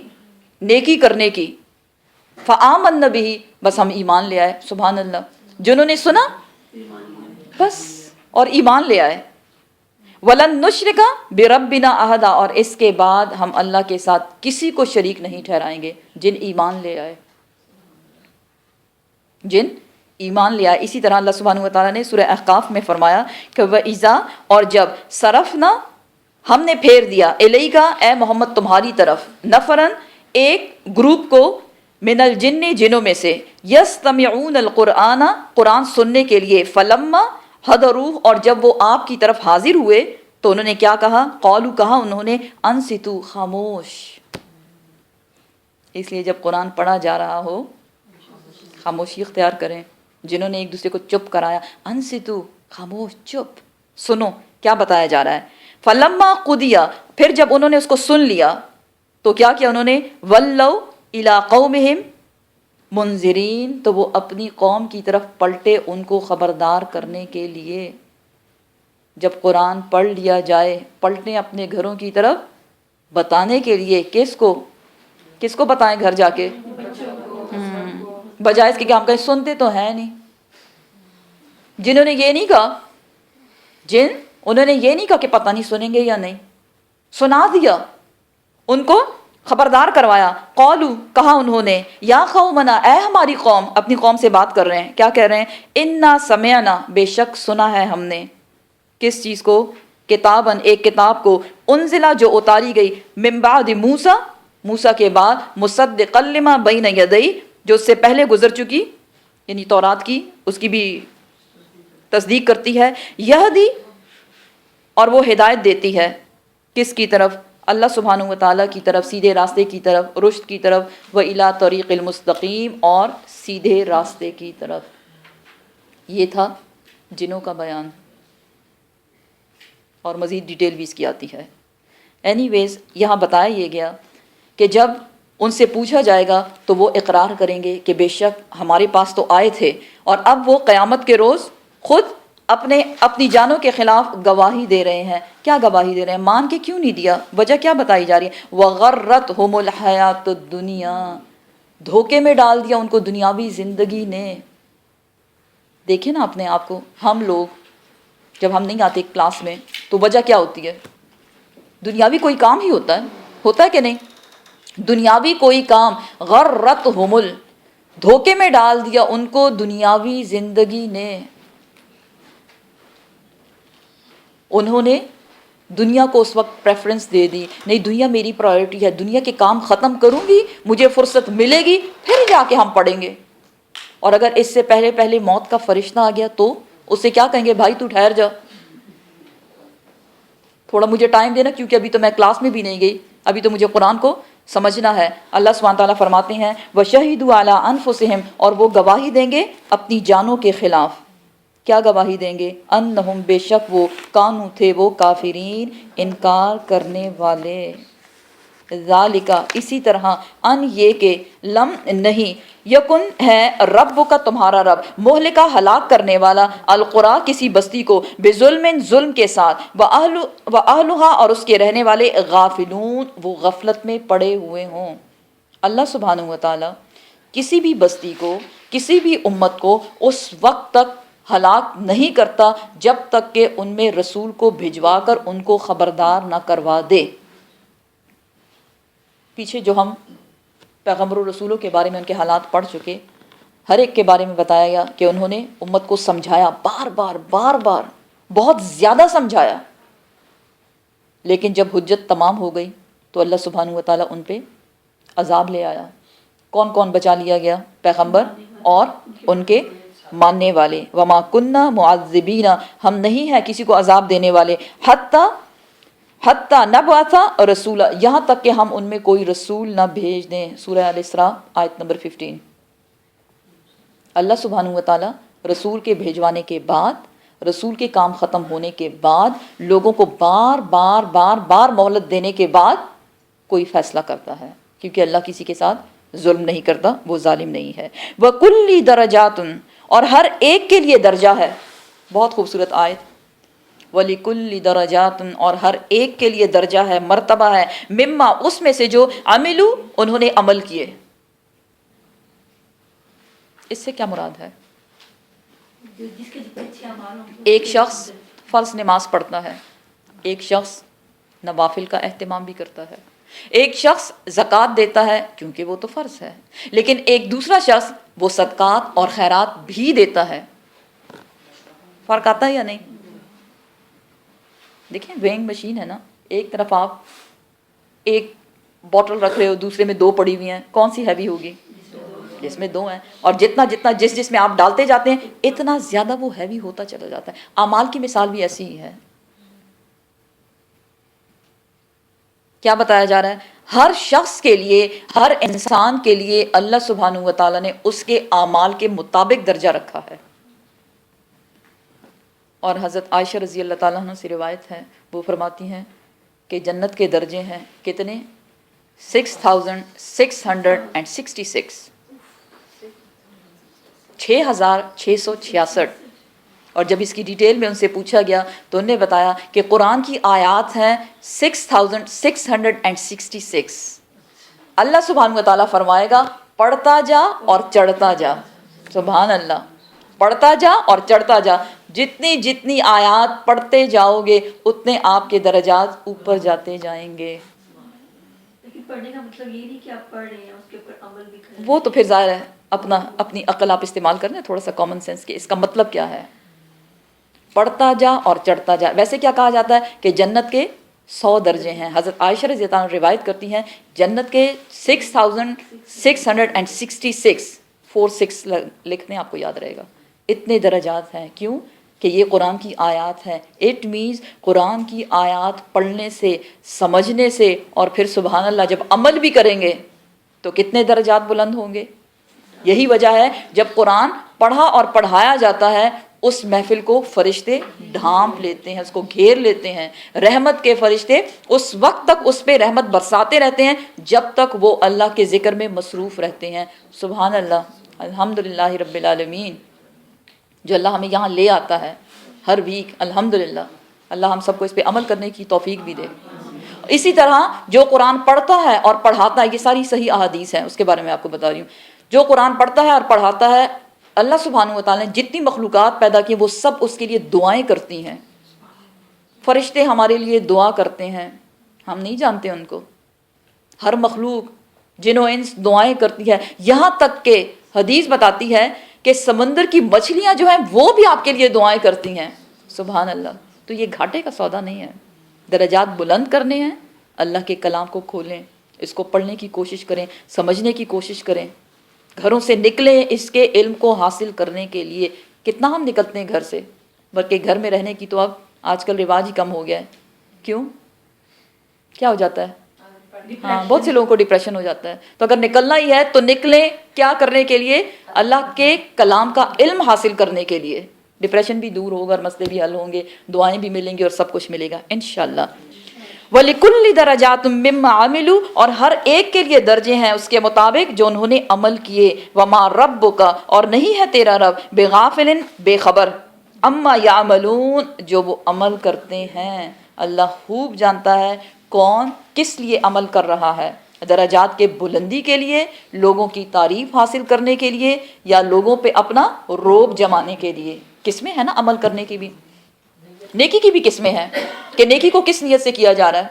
نیکی کرنے کی، فآمنا بہ بس ہم ایمان لے آئے، سبحان اللہ، جنہوں نے سنا بس اور ایمان لے آئے، وَلَن نُشْرِكَ بِرَبِّنَا أَحَدًا اور اس کے بعد ہم اللہ کے ساتھ کسی کو شریک نہیں ٹھہرائیں گے، جن ایمان لے آئے، جن ایمان لے آئے۔ اسی طرح اللہ سبحانہ وتعالیٰ نے سورہ احقاف میں فرمایا کہ وَإِذَا اور جب صرفنا ہم نے پھیر دیا الیکا اے محمد تمہاری طرف نفرن ایک گروپ کو من الجن جنوں میں سے یستمعون القرآن قرآن سننے کے لیے فلما حضروہ اور جب وہ آپ کی طرف حاضر ہوئے تو انہوں نے کیا کہا، قالو کہا انہوں نے انصتو خاموش، اس لیے جب قرآن پڑھا جا رہا ہو خاموشی اختیار کریں، جنہوں نے ایک دوسرے کو چپ کرایا انصتو خاموش چپ سنو کیا بتایا جا رہا ہے، فلما قضیا پھر جب انہوں نے اس کو سن لیا تو کیا کیا انہوں نے، ولوا الی قومہم منذرین تو وہ اپنی قوم کی طرف پلٹے ان کو خبردار کرنے کے لیے، جب قرآن پڑھ لیا جائے پلٹیں اپنے گھروں کی طرف بتانے کے لیے، کس کو بتائیں گھر جا کے، بجائے اس کے کہ ہم کہیں سنتے تو ہیں نہیں، جنہوں نے یہ نہیں کہا، انہوں نے یہ نہیں کہا کہ پتہ نہیں سنیں گے یا نہیں، سنا دیا ان کو خبردار کروایا، قالو کہا انہوں نے یا قومنا اے ہماری قوم، اپنی قوم سے بات کر رہے ہیں، کیا کہہ رہے ہیں، انا سمعنا بے شک سنا ہے ہم نے، کس چیز کو، کتابن ایک کتاب کو، انزلہ جو اتاری گئی، من بعد موسیٰ موسیٰ کے بعد، مصدقا لما بین یدی جو اس سے پہلے گزر چکی یعنی تورات کی اس کی بھی تصدیق کرتی ہے، یہدی اور وہ ہدایت دیتی ہے کس کی طرف، اللہ سبحانہ وتعالیٰ کی طرف، سیدھے راستے کی طرف، رشد کی طرف، وَإِلَىٰ طَرِيقِ الْمُسْتَقِيمِ اور سیدھے راستے کی طرف۔ یہ تھا جنوں کا بیان اور مزید ڈیٹیل بھی اس کی آتی ہے۔ اینی ویز یہاں بتایا یہ گیا کہ جب ان سے پوچھا جائے گا تو وہ اقرار کریں گے کہ بے شک ہمارے پاس تو آئے تھے، اور اب وہ قیامت کے روز خود اپنی جانوں کے خلاف گواہی دے رہے ہیں۔ کیا گواہی دے رہے ہیں، مان کے کیوں نہیں دیا، وجہ کیا بتائی جا رہی ہے، وَغَرَّتْهُمُ الْحَيَاةُ الدُّنْيَا دھوکے میں ڈال دیا ان کو دنیاوی زندگی نے۔ دیکھیں نا اپنے آپ کو، ہم لوگ جب ہم نہیں آتے کلاس میں تو وجہ کیا ہوتی ہے، دنیاوی کوئی کام ہی ہوتا ہے کہ نہیں، دنیاوی کوئی کام، غرتہم دھوکے میں ڈال دیا ان کو دنیاوی زندگی نے، انہوں نے دنیا کو اس وقت پریفرنس دے دی، نہیں دنیا میری پرائیورٹی ہے، دنیا کے کام ختم کروں گی، مجھے فرصت ملے گی پھر جا کے ہم پڑھیں گے، اور اگر اس سے پہلے موت کا فرشتہ آ گیا تو اس سے کیا کہیں گے، بھائی تو ٹھہر جا، تھوڑا مجھے ٹائم دینا کیونکہ ابھی تو میں کلاس میں بھی نہیں گئی، ابھی تو مجھے قرآن کو سمجھنا ہے۔ اللہ سبحانہ تعالیٰ فرماتے ہیں وَشَهِدُوا عَلَىٰ أَنفُسِهِمْ اور وہ گواہی دیں گے اپنی جانوں کے خلاف، کیا گواہی دیں گے، انہم بے شک وہ کانو تھے وہ کافرین انکار کرنے والے، ذالکا اسی طرح ان یہ کہ لم نہیں یکن ہے رب کا تمہارا رب مہلکا ہلاک کرنے والا القرا کسی بستی کو بظلم ظلم کے ساتھ وَأَهْلُهَا اور اس کے رہنے والے غافلون وہ غفلت میں پڑے ہوئے ہوں۔ اللہ سبحانہ وتعالی کسی بھی بستی کو کسی بھی امت کو اس وقت تک ہلاک نہیں کرتا جب تک کہ ان میں رسول کو بھجوا کر ان کو خبردار نہ کروا دے۔ پیچھے جو ہم پیغمبر و رسولوں کے بارے میں ان کے حالات پڑھ چکے، ہر ایک کے بارے میں بتایا گیا کہ انہوں نے امت کو سمجھایا، بار بار بہت زیادہ سمجھایا، لیکن جب حجت تمام ہو گئی تو اللہ سبحانہ وتعالیٰ ان پہ عذاب لے آیا، کون کون بچا لیا گیا؟ پیغمبر اور ان کے ماننے والے. وما کننا معذبین، ہم نہیں ہیں کسی کو عذاب دینے والے، حتیٰ نبعث رسولا، یہاں تک کہ ہم ان میں کوئی رسول نہ بھیج دیں. سورہ الاسراء آیت نمبر 15. اللہ سبحانہ و تعالیٰ رسول کے بھیجوانے کے بعد، رسول کے کام ختم ہونے کے بعد، لوگوں کو بار بار بار بار مہلت دینے کے بعد کوئی فیصلہ کرتا ہے، کیونکہ اللہ کسی کے ساتھ ظلم نہیں کرتا، وہ ظالم نہیں ہے. وَكُلِّ دَرَجَاتٌ، اور ہر ایک کے لیے درجہ ہے. بہت خوبصورت آیت. وَلِكُلِّ دَرَجَاتٌ، اور ہر ایک کے لیے درجہ ہے، مرتبہ ہے، مما، اس میں سے جو عملو، انہوں نے عمل کیے. اس سے کیا مراد ہے؟ جس کے جتنے اچھے اعمال ہوں، ایک شخص فرض نماز پڑھتا ہے، ایک شخص نوافل کا اہتمام بھی کرتا ہے، ایک شخص زکوٰۃ دیتا ہے کیونکہ وہ تو فرض ہے، لیکن ایک دوسرا شخص وہ صدقات اور خیرات بھی دیتا ہے. فرق آتا ہے یا نہیں؟ دیکھیں وینگ مشین ہے نا، ایک طرف آپ ایک بوٹل رکھ رہے ہو، دوسرے میں 2 پڑی ہوئی ہیں، کون سی ہیوی ہوگی؟ جس میں 2 ہیں. اور جتنا جس میں آپ ڈالتے جاتے ہیں اتنا زیادہ وہ ہیوی ہوتا چلا جاتا ہے. اعمال کی مثال بھی ایسی ہی ہے. کیا بتایا جا رہا ہے؟ ہر شخص کے لیے، ہر انسان کے لیے اللہ سبحانہ و تعالیٰ نے اس کے اعمال کے مطابق درجہ رکھا ہے. اور حضرت عائشہ رضی اللہ تعالیٰ عنہ سے روایت ہے، وہ فرماتی ہیں کہ جنت کے درجے ہیں کتنے؟ 6666، 6666. اور جب اس کی ڈیٹیل میں ان سے پوچھا گیا تو انہوں نے بتایا کہ قرآن کی آیات ہیں 6666. اللہ سبحانہ و تعالیٰ فرمائے گا پڑھتا جا اور چڑھتا جا. سبحان اللہ. پڑھتا جا اور چڑھتا جا، جتنی آیات پڑھتے جاؤ گے اتنے آپ کے درجات اوپر جاتے جائیں گے. لیکن پڑھنے کا مطلب یہ نہیں کہ آپ پڑھ رہے ہیں، اس کے اوپر عمل بھی کریں. وہ تو پھر ظاہر ہے اپنی عقل آپ استعمال کرنا، تھوڑا سا کامن سینس کے اس کا مطلب کیا ہے. پڑھتا جا اور چڑھتا جا. ویسے کیا کہا جاتا ہے کہ جنت کے 100 درجے ہیں. حضرت عائشہ رضی اللہ عنہ روایت کرتی ہیں جنت کے 6666، 46 لکھنے آپ کو یاد رہے گا، اتنے درجات ہیں. کیوں؟ کہ یہ قرآن کی آیات ہیں. اٹ مینز قرآن کی آیات پڑھنے سے، سمجھنے سے، اور پھر سبحان اللہ جب عمل بھی کریں گے تو کتنے درجات بلند ہوں گے. یہی وجہ ہے جب قرآن پڑھا اور پڑھایا جاتا ہے اس محفل کو فرشتے ڈھانپ لیتے ہیں، اس کو گھیر لیتے ہیں. رحمت کے فرشتے اس وقت تک اس پہ رحمت برساتے رہتے ہیں جب تک وہ اللہ کے ذکر میں مصروف رہتے ہیں. سبحان اللہ. الحمدللہ رب العالمین. جو اللہ ہمیں یہاں لے آتا ہے ہر ویک، الحمدللہ. اللہ ہم سب کو اس پہ عمل کرنے کی توفیق بھی دے. اسی طرح جو قرآن پڑھتا ہے اور پڑھاتا ہے، یہ ساری صحیح احادیث ہیں، اس کے بارے میں آپ کو بتا رہی ہوں. جو قرآن پڑھتا ہے اور پڑھاتا ہے، اللہ سبحانہ و تعالیٰ نے جتنی مخلوقات پیدا کی وہ سب اس کے لیے دعائیں کرتی ہیں. فرشتے ہمارے لیے دعا کرتے ہیں، ہم نہیں جانتے ان کو. ہر مخلوق جن و انس دعائیں کرتی ہے، یہاں تک کہ حدیث بتاتی ہے کہ سمندر کی مچھلیاں جو ہیں وہ بھی آپ کے لیے دعائیں کرتی ہیں. سبحان اللہ. تو یہ گھاٹے کا سودا نہیں ہے. درجات بلند کرنے ہیں، اللہ کے کلام کو کھولیں، اس کو پڑھنے کی کوشش کریں، سمجھنے کی کوشش کریں. گھروں سے نکلیں اس کے علم کو حاصل کرنے کے لیے. کتنا ہم نکلتے ہیں گھر سے، بلکہ گھر میں رہنے کی تو اب آج کل رواج ہی کم ہو گیا ہے. کیوں؟ کیا ہو جاتا ہے؟ ہاں، بہت سے لوگوں کو ڈپریشن ہو جاتا ہے. تو اگر نکلنا ہی ہے تو نکلیں کیا کرنے کے لیے؟ اللہ کے کلام کا علم حاصل کرنے کے لیے. ڈپریشن بھی دور ہوگا اور مسئلے بھی حل ہوں گے، دعائیں بھی ملیں گی اور سب کچھ ملے گا انشاءاللہ. وَلِكُلِّ دَرَجَاتٌ مِّمَّا عَمِلُوا، اور ہر ایک کے لیے درجے ہیں اس کے مطابق جو انہوں نے عمل کیے. وَمَا رَبُّكَ، اور نہیں ہے تیرا رب، بِغَافِلٍ، بے خبر، اما یعملون، جو وہ عمل کرتے ہیں. اللہ خوب جانتا ہے کون کس لیے عمل کر رہا ہے. درجات کے بلندی کے لیے، لوگوں کی تعریف حاصل کرنے کے لیے، یا لوگوں پہ اپنا روب جمانے کے لیے. قسمیں ہیں نا عمل کرنے کی بھی، نیکی کی بھی قسمیں ہیں کہ نیکی کو کس نیت سے کیا جا رہا ہے.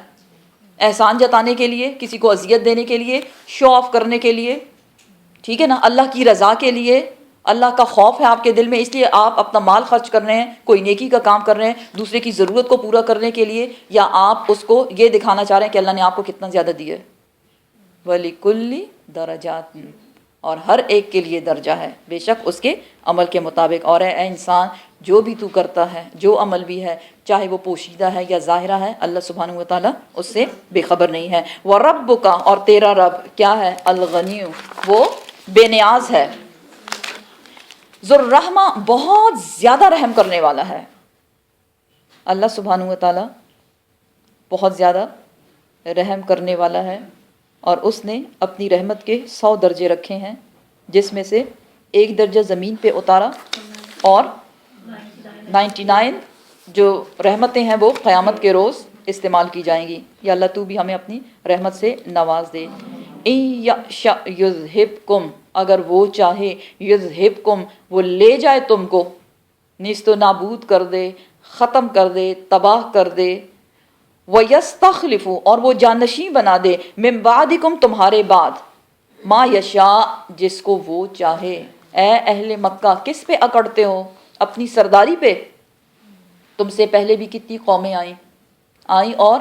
احسان جتانے کے لیے، کسی کو اذیت دینے کے لیے، شو آف کرنے کے لیے، ٹھیک ہے نا، اللہ کی رضا کے لیے، اللہ کا خوف ہے آپ کے دل میں اس لیے آپ اپنا مال خرچ کر رہے ہیں، کوئی نیکی کا کام کر رہے ہیں دوسرے کی ضرورت کو پورا کرنے کے لیے، یا آپ اس کو یہ دکھانا چاہ رہے ہیں کہ اللہ نے آپ کو کتنا زیادہ دیا ہے. وَلِكُلِّ دَرَجَاتٍ، اور ہر ایک کے لیے درجہ ہے بے شک اس کے عمل کے مطابق. اور اے انسان جو بھی تو کرتا ہے جو عمل بھی ہے چاہے وہ پوشیدہ ہے یا ظاہرہ ہے اللہ سبحانہ و تعالیٰ اس سے بے خبر نہیں ہے. وَرَبُّكَ اور تیرا رب کیا ہے؟ الغنی وہ بے نیاز ہے، ذو الرحمہ بہت زیادہ رحم کرنے والا ہے. اللہ سبحانہ و تعالیٰ بہت زیادہ رحم کرنے والا ہے اور اس نے اپنی رحمت کے 100 درجے رکھے ہیں جس میں سے ایک درجہ زمین پہ اتارا اور 99 جو رحمتیں ہیں وہ قیامت کے روز استعمال کی جائیں گی. یا اللہ تو بھی ہمیں اپنی رحمت سے نواز دے. اِن یشأ یذہبکم اگر وہ چاہے یذہبکم وہ لے جائے تم کو، نیست و نابود کر دے، ختم کر دے، تباہ کر دے. وَيَسْتَخْلِفُ اور وہ جانشین بنا دے مِن بَعْدِكُمْ تمہارے بعد ما یشاء جس کو وہ چاہے. اے اہل مکہ کس پہ اکڑتے ہو؟ اپنی سرداری پہ. تم سے پہلے بھی کتنی قومیں آئیں اور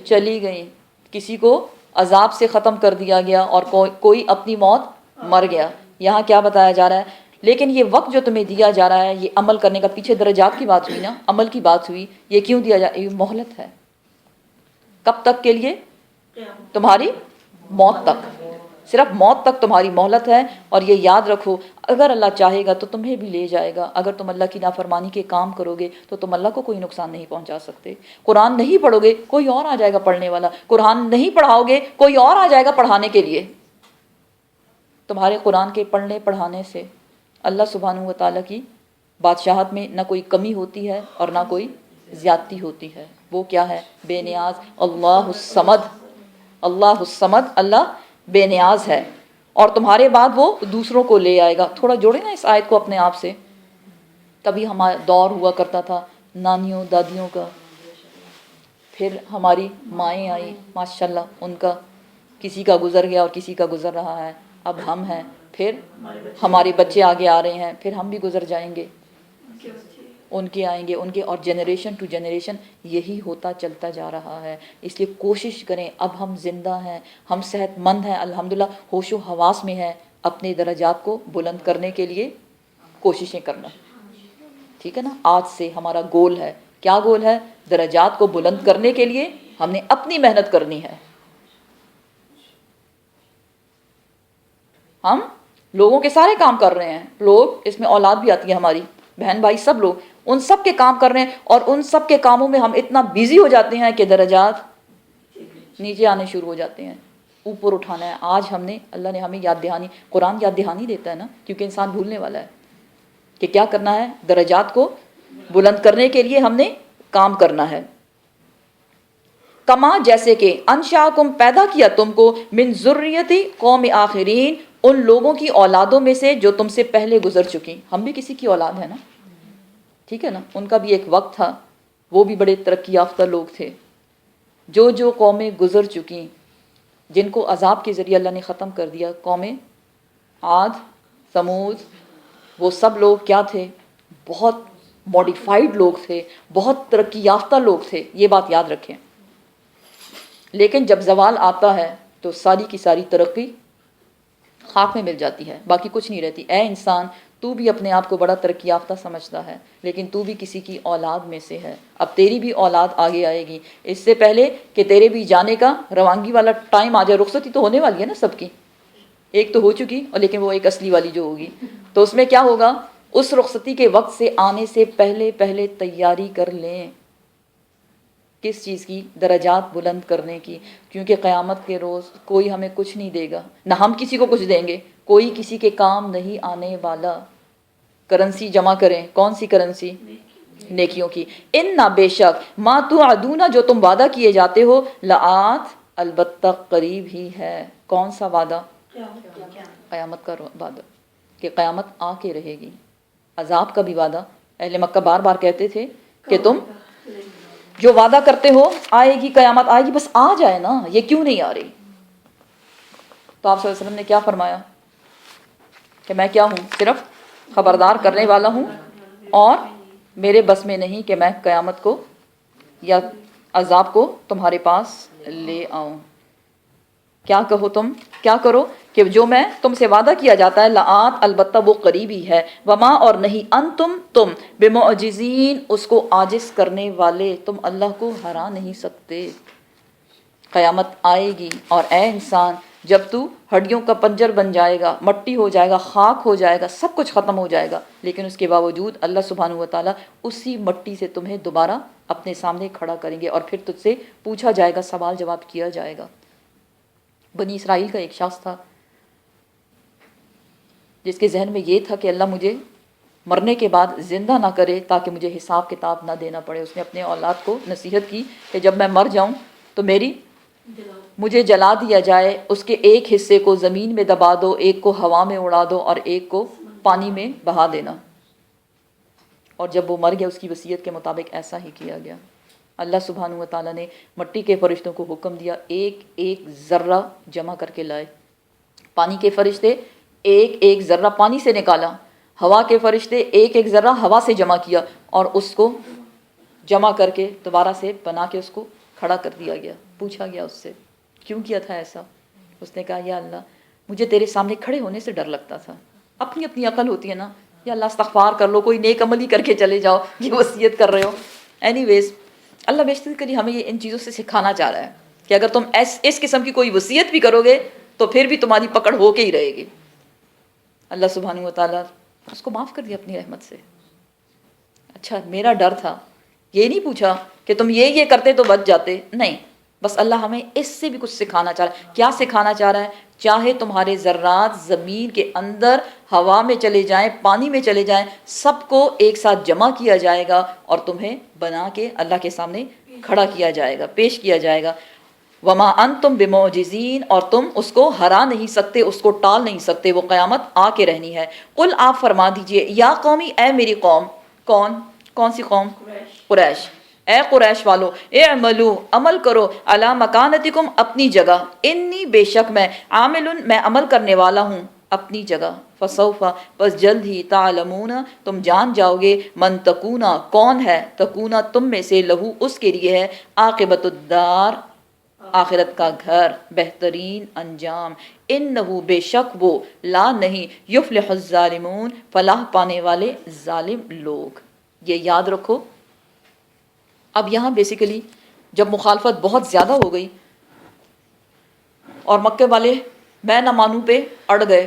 چلی گئیں. کسی کو عذاب سے ختم کر دیا گیا اور کوئی اپنی موت مر گیا. یہاں کیا بتایا جا رہا ہے؟ لیکن یہ وقت جو تمہیں دیا جا رہا ہے یہ عمل کرنے کا، پیچھے درجات کی بات ہوئی نا، عمل کی بات ہوئی، یہ کیوں دیا جا رہا ہے؟ یہ مہلت ہے. کب تک کے لیے؟ تمہاری موت تک. صرف موت تک تمہاری مہلت ہے. اور یہ یاد رکھو اگر اللہ چاہے گا تو تمہیں بھی لے جائے گا. اگر تم اللہ کی نافرمانی کے کام کرو گے تو تم اللہ کو کوئی نقصان نہیں پہنچا سکتے. قرآن نہیں پڑھو گے کوئی اور آ جائے گا پڑھنے والا. قرآن نہیں پڑھاؤ گے کوئی اور آ جائے گا پڑھانے کے لیے. تمہارے قرآن کے پڑھنے پڑھانے سے اللہ سبحانہ و تعالیٰ کی بادشاہت میں نہ کوئی کمی ہوتی ہے اور نہ کوئی زیادتی ہوتی ہے. وہ کیا ہے؟ بے نیاز. اللہ الصمد، اللہ الصمد، اللہ بے نیاز ہے. اور تمہارے بعد وہ دوسروں کو لے آئے گا. تھوڑا جوڑے نا اس آیت کو اپنے آپ سے. کبھی ہمارا دور ہوا کرتا تھا نانیوں دادیوں کا، پھر ہماری مائیں آئیں ماشاءاللہ ان کا کسی کا گزر گیا اور کسی کا گزر رہا ہے. اب ہم ہیں، پھر ہمارے بچے آگے آ رہے ہیں، پھر ہم بھی گزر جائیں گے، ان کے آئیں گے، ان کے، اور جنریشن ٹو جنریشن یہی ہوتا چلتا جا رہا ہے. اس لیے کوشش کریں اب ہم زندہ ہیں، ہم صحت مند ہیں الحمدللہ، ہوش و حواس میں ہیں، اپنے درجات کو بلند کرنے کے لیے کوششیں کرنا. ٹھیک ہے نا؟ آج سے ہمارا گول ہے. کیا گول ہے؟ درجات کو بلند کرنے کے لیے ہم نے اپنی محنت کرنی ہے. ہم لوگوں کے سارے کام کر رہے ہیں، لوگ اس میں اولاد بھی آتی ہے ہماری بہن بھائی سب لوگ ان سب کے کام کر رہے ہیں، اور ان سب کے کاموں میں ہم اتنا بیزی ہو جاتے ہیں کہ درجات نیچے آنے شروع ہو جاتے ہیں. اوپر اٹھانا ہے. آج ہم نے، اللہ نے ہمیں یاد دہانی، قرآن یاد دہانی دیتا ہے نا، کیونکہ انسان بھولنے والا ہے کہ کیا کرنا ہے. درجات کو بلند کرنے کے لیے ہم نے کام کرنا ہے. کما جیسے کہ انشاکم پیدا کیا تم کو من ذریتی قوم آخرین ان لوگوں کی اولادوں میں سے جو تم سے پہلے گزر چکی. ہم بھی کسی کی اولاد ہے نا، ٹھیک ہے نا؟ ان کا بھی ایک وقت تھا، وہ بھی بڑے ترقی یافتہ لوگ تھے. جو قومیں گزر چکی جن کو عذاب کے ذریعے اللہ نے ختم کر دیا، قومیں عاد، ثمود، وہ سب لوگ کیا تھے؟ بہت موڈیفائڈ لوگ تھے، بہت ترقی یافتہ لوگ تھے. یہ بات یاد رکھیں. لیکن جب زوال آتا ہے تو ساری کی ساری ترقی خاک میں مل جاتی ہے، باقی کچھ نہیں رہتی. اے انسان تو بھی اپنے آپ کو بڑا ترقی یافتہ سمجھتا ہے، لیکن تو بھی کسی کی اولاد میں سے ہے. اب تیری بھی اولاد آگے آئے گی. اس سے پہلے کہ تیرے بھی جانے کا روانگی والا ٹائم آ جائے، رخصتی تو ہونے والی ہے نا سب کی، ایک تو ہو چکی اور لیکن وہ ایک اصلی والی جو ہوگی، تو اس میں کیا ہوگا؟ اس رخصتی کے وقت سے آنے سے پہلے پہلے تیاری کر لیں. کس چیز کی؟ درجات بلند کرنے کی. کیونکہ قیامت کے روز کوئی ہمیں کچھ نہیں دے گا، نہ ہم کسی کو کچھ دیں گے، کوئی کسی کے کام نہیں آنے والا. کرنسی جمع کریں. کون سی کرنسی؟ نیکیوں کی. اِنَّ بے شک ما توعدون جو تم وعدہ کیے جاتے ہو، لآت البتہ قریب ہی ہے. کون سا وعدہ؟ قیامت کا وعدہ، کہ قیامت آ کے رہے گی. عذاب کا بھی وعدہ. اہل مکہ بار بار کہتے تھے کہ تم جو وعدہ کرتے ہو آئے گی، قیامت آئے گی، بس آ جائے نا، یہ کیوں نہیں آ رہی؟ تو آپ صلی اللہ علیہ وسلم نے کیا فرمایا کہ میں کیا ہوں؟ صرف خبردار کرنے والا ہوں، اور میرے بس میں نہیں کہ میں قیامت کو یا عذاب کو تمہارے پاس لے آؤں. کیا کہو تم؟ کیا کرو کہ جو میں تم سے وعدہ کیا جاتا ہے لآت البتہ وہ قریبی ہے، وما اور نہیں انتم تم بمعجزین اس کو عاجز کرنے والے، تم اللہ کو ہرا نہیں سکتے۔ قیامت آئے گی اور اے انسان جب تو ہڈیوں کا پنجر بن جائے گا، مٹی ہو جائے گا، خاک ہو جائے گا، سب کچھ ختم ہو جائے گا، لیکن اس کے باوجود اللہ سبحانہ و تعالیٰ اسی مٹی سے تمہیں دوبارہ اپنے سامنے کھڑا کریں گے اور پھر تجھ سے پوچھا جائے گا، سوال جواب کیا جائے گا۔ بنی اسرائیل کا ایک شخص تھا جس کے ذہن میں یہ تھا کہ اللہ مجھے مرنے کے بعد زندہ نہ کرے تاکہ مجھے حساب کتاب نہ دینا پڑے۔ اس نے اپنے اولاد کو نصیحت کی کہ جب میں مر جاؤں تو مجھے جلا دیا جائے، اس کے ایک حصے کو زمین میں دبا دو، ایک کو ہوا میں اڑا دو اور ایک کو پانی میں بہا دینا۔ اور جب وہ مر گیا اس کی وصیت کے مطابق ایسا ہی کیا گیا۔ اللہ سبحانہ و تعالیٰ نے مٹی کے فرشتوں کو حکم دیا ایک ایک ذرہ جمع کر کے لائے، پانی کے فرشتے ایک ایک ذرہ پانی سے نکالا، ہوا کے فرشتے ایک ایک ذرہ ہوا سے جمع کیا اور اس کو جمع کر کے دوبارہ سے بنا کے اس کو کھڑا کر دیا گیا۔ پوچھا گیا اس سے کیوں کیا تھا ایسا؟ اس نے کہا یا اللہ مجھے تیرے سامنے کھڑے ہونے سے ڈر لگتا تھا۔ اپنی اپنی عقل ہوتی ہے نا، یا اللہ استغفار کر لو، کوئی نیک عمل ہی کر کے چلے جاؤ، یہ وصیت کر رہے ہو۔ اینی ویز اللہ بیسیکلی ہمیں یہ ان چیزوں سے سکھانا چاہ رہا ہے کہ اگر تم اس قسم کی کوئی وصیت بھی کرو گے تو پھر بھی تمہاری پکڑ ہو کے ہی رہے گی۔ اللہ سبحانہ و تعالیٰ اس کو معاف کر دیا اپنی رحمت سے۔ اچھا میرا ڈر تھا، یہ نہیں پوچھا کہ تم یہ کرتے تو بچ جاتے، نہیں، بس اللہ ہمیں اس سے بھی کچھ سکھانا چاہ رہا ہے۔ کیا سکھانا چاہ رہا ہے؟ چاہے تمہارے ذرات زمین کے اندر ہوا میں چلے جائیں، پانی میں چلے جائیں، سب کو ایک ساتھ جمع کیا جائے گا اور تمہیں بنا کے اللہ کے سامنے کھڑا کیا جائے گا، پیش کیا جائے گا۔ وما انتم بمعجزین اور تم اس کو ہرا نہیں سکتے، اس کو ٹال نہیں سکتے، وہ قیامت آ کے رہنی ہے۔ قل آپ فرما دیجئے یا قومی اے میری قوم، کون سی قوم؟ قریش۔ اے قریش والو اعملو عمل کرو علی مکانتکم اپنی جگہ، انی بے شک میں عامل میں عمل کرنے والا ہوں اپنی جگہ، فسوف پس جلد ہی تعلمون تم جان جاؤ گے، من تکونا کون ہے، تکونا تم میں سے لہو اس کے لیے ہے، عاقبت الدار آخرت کا گھر، بہترین انجام، انہو بے شک وہ لا نہیں یفلح الظالمون فلاح پانے والے ظالم لوگ۔ یہ یاد رکھو۔ اب یہاں بیسیکلی جب مخالفت بہت زیادہ ہو گئی اور مکے والے میں نہ مانوں پہ اڑ گئے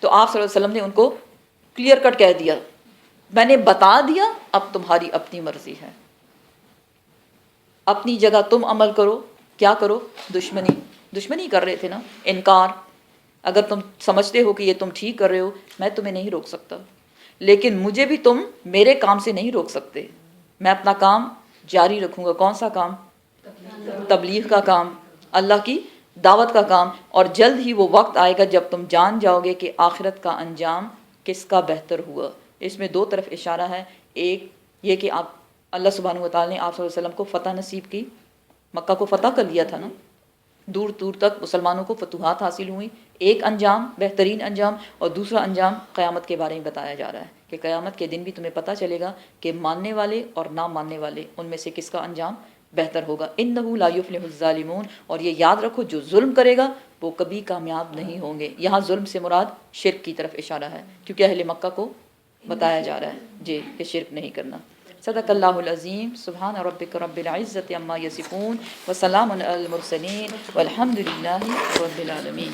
تو آپ صلی اللہ علیہ وسلم نے ان کو کلیئر کٹ کہہ دیا، میں نے بتا دیا، اب تمہاری اپنی مرضی ہے، اپنی جگہ تم عمل کرو، کیا کرو؟ دشمنی کر رہے تھے نا، انکار۔ اگر تم سمجھتے ہو کہ یہ تم ٹھیک کر رہے ہو، میں تمہیں نہیں روک سکتا، لیکن مجھے بھی تم میرے کام سے نہیں روک سکتے، میں اپنا کام جاری رکھوں گا۔ کون سا کام؟ تبلیغ کا کام، اللہ کی دعوت کا کام، اور جلد ہی وہ وقت آئے گا جب تم جان جاؤ گے کہ آخرت کا انجام کس کا بہتر ہوا۔ اس میں دو طرف اشارہ ہے، ایک یہ کہ آپ اللہ سبحانہ و تعالیٰ نے آپ صلی اللہ علیہ وسلم کو فتح نصیب کی، مکہ کو فتح کر لیا تھا نا، دور دور تک مسلمانوں کو فتوحات حاصل ہوئی، ایک انجام بہترین انجام، اور دوسرا انجام قیامت کے بارے میں بتایا جا رہا ہے کہ قیامت کے دن بھی تمہیں پتہ چلے گا کہ ماننے والے اور نہ ماننے والے ان میں سے کس کا انجام بہتر ہوگا۔ انہ لا یفلح الظالمون، اور یہ یاد رکھو جو ظلم کرے گا وہ کبھی کامیاب نہیں ہوں گے۔ یہاں ظلم سے مراد شرک کی طرف اشارہ ہے، کیونکہ اہل مکہ کو بتایا جا رہا ہے جی کہ شرک نہیں کرنا۔ صدق اللہ العظیم۔ سبحان ربک رب العزت عما یصفون وسلام علی المرسلین والحمد للہ رب العالمین۔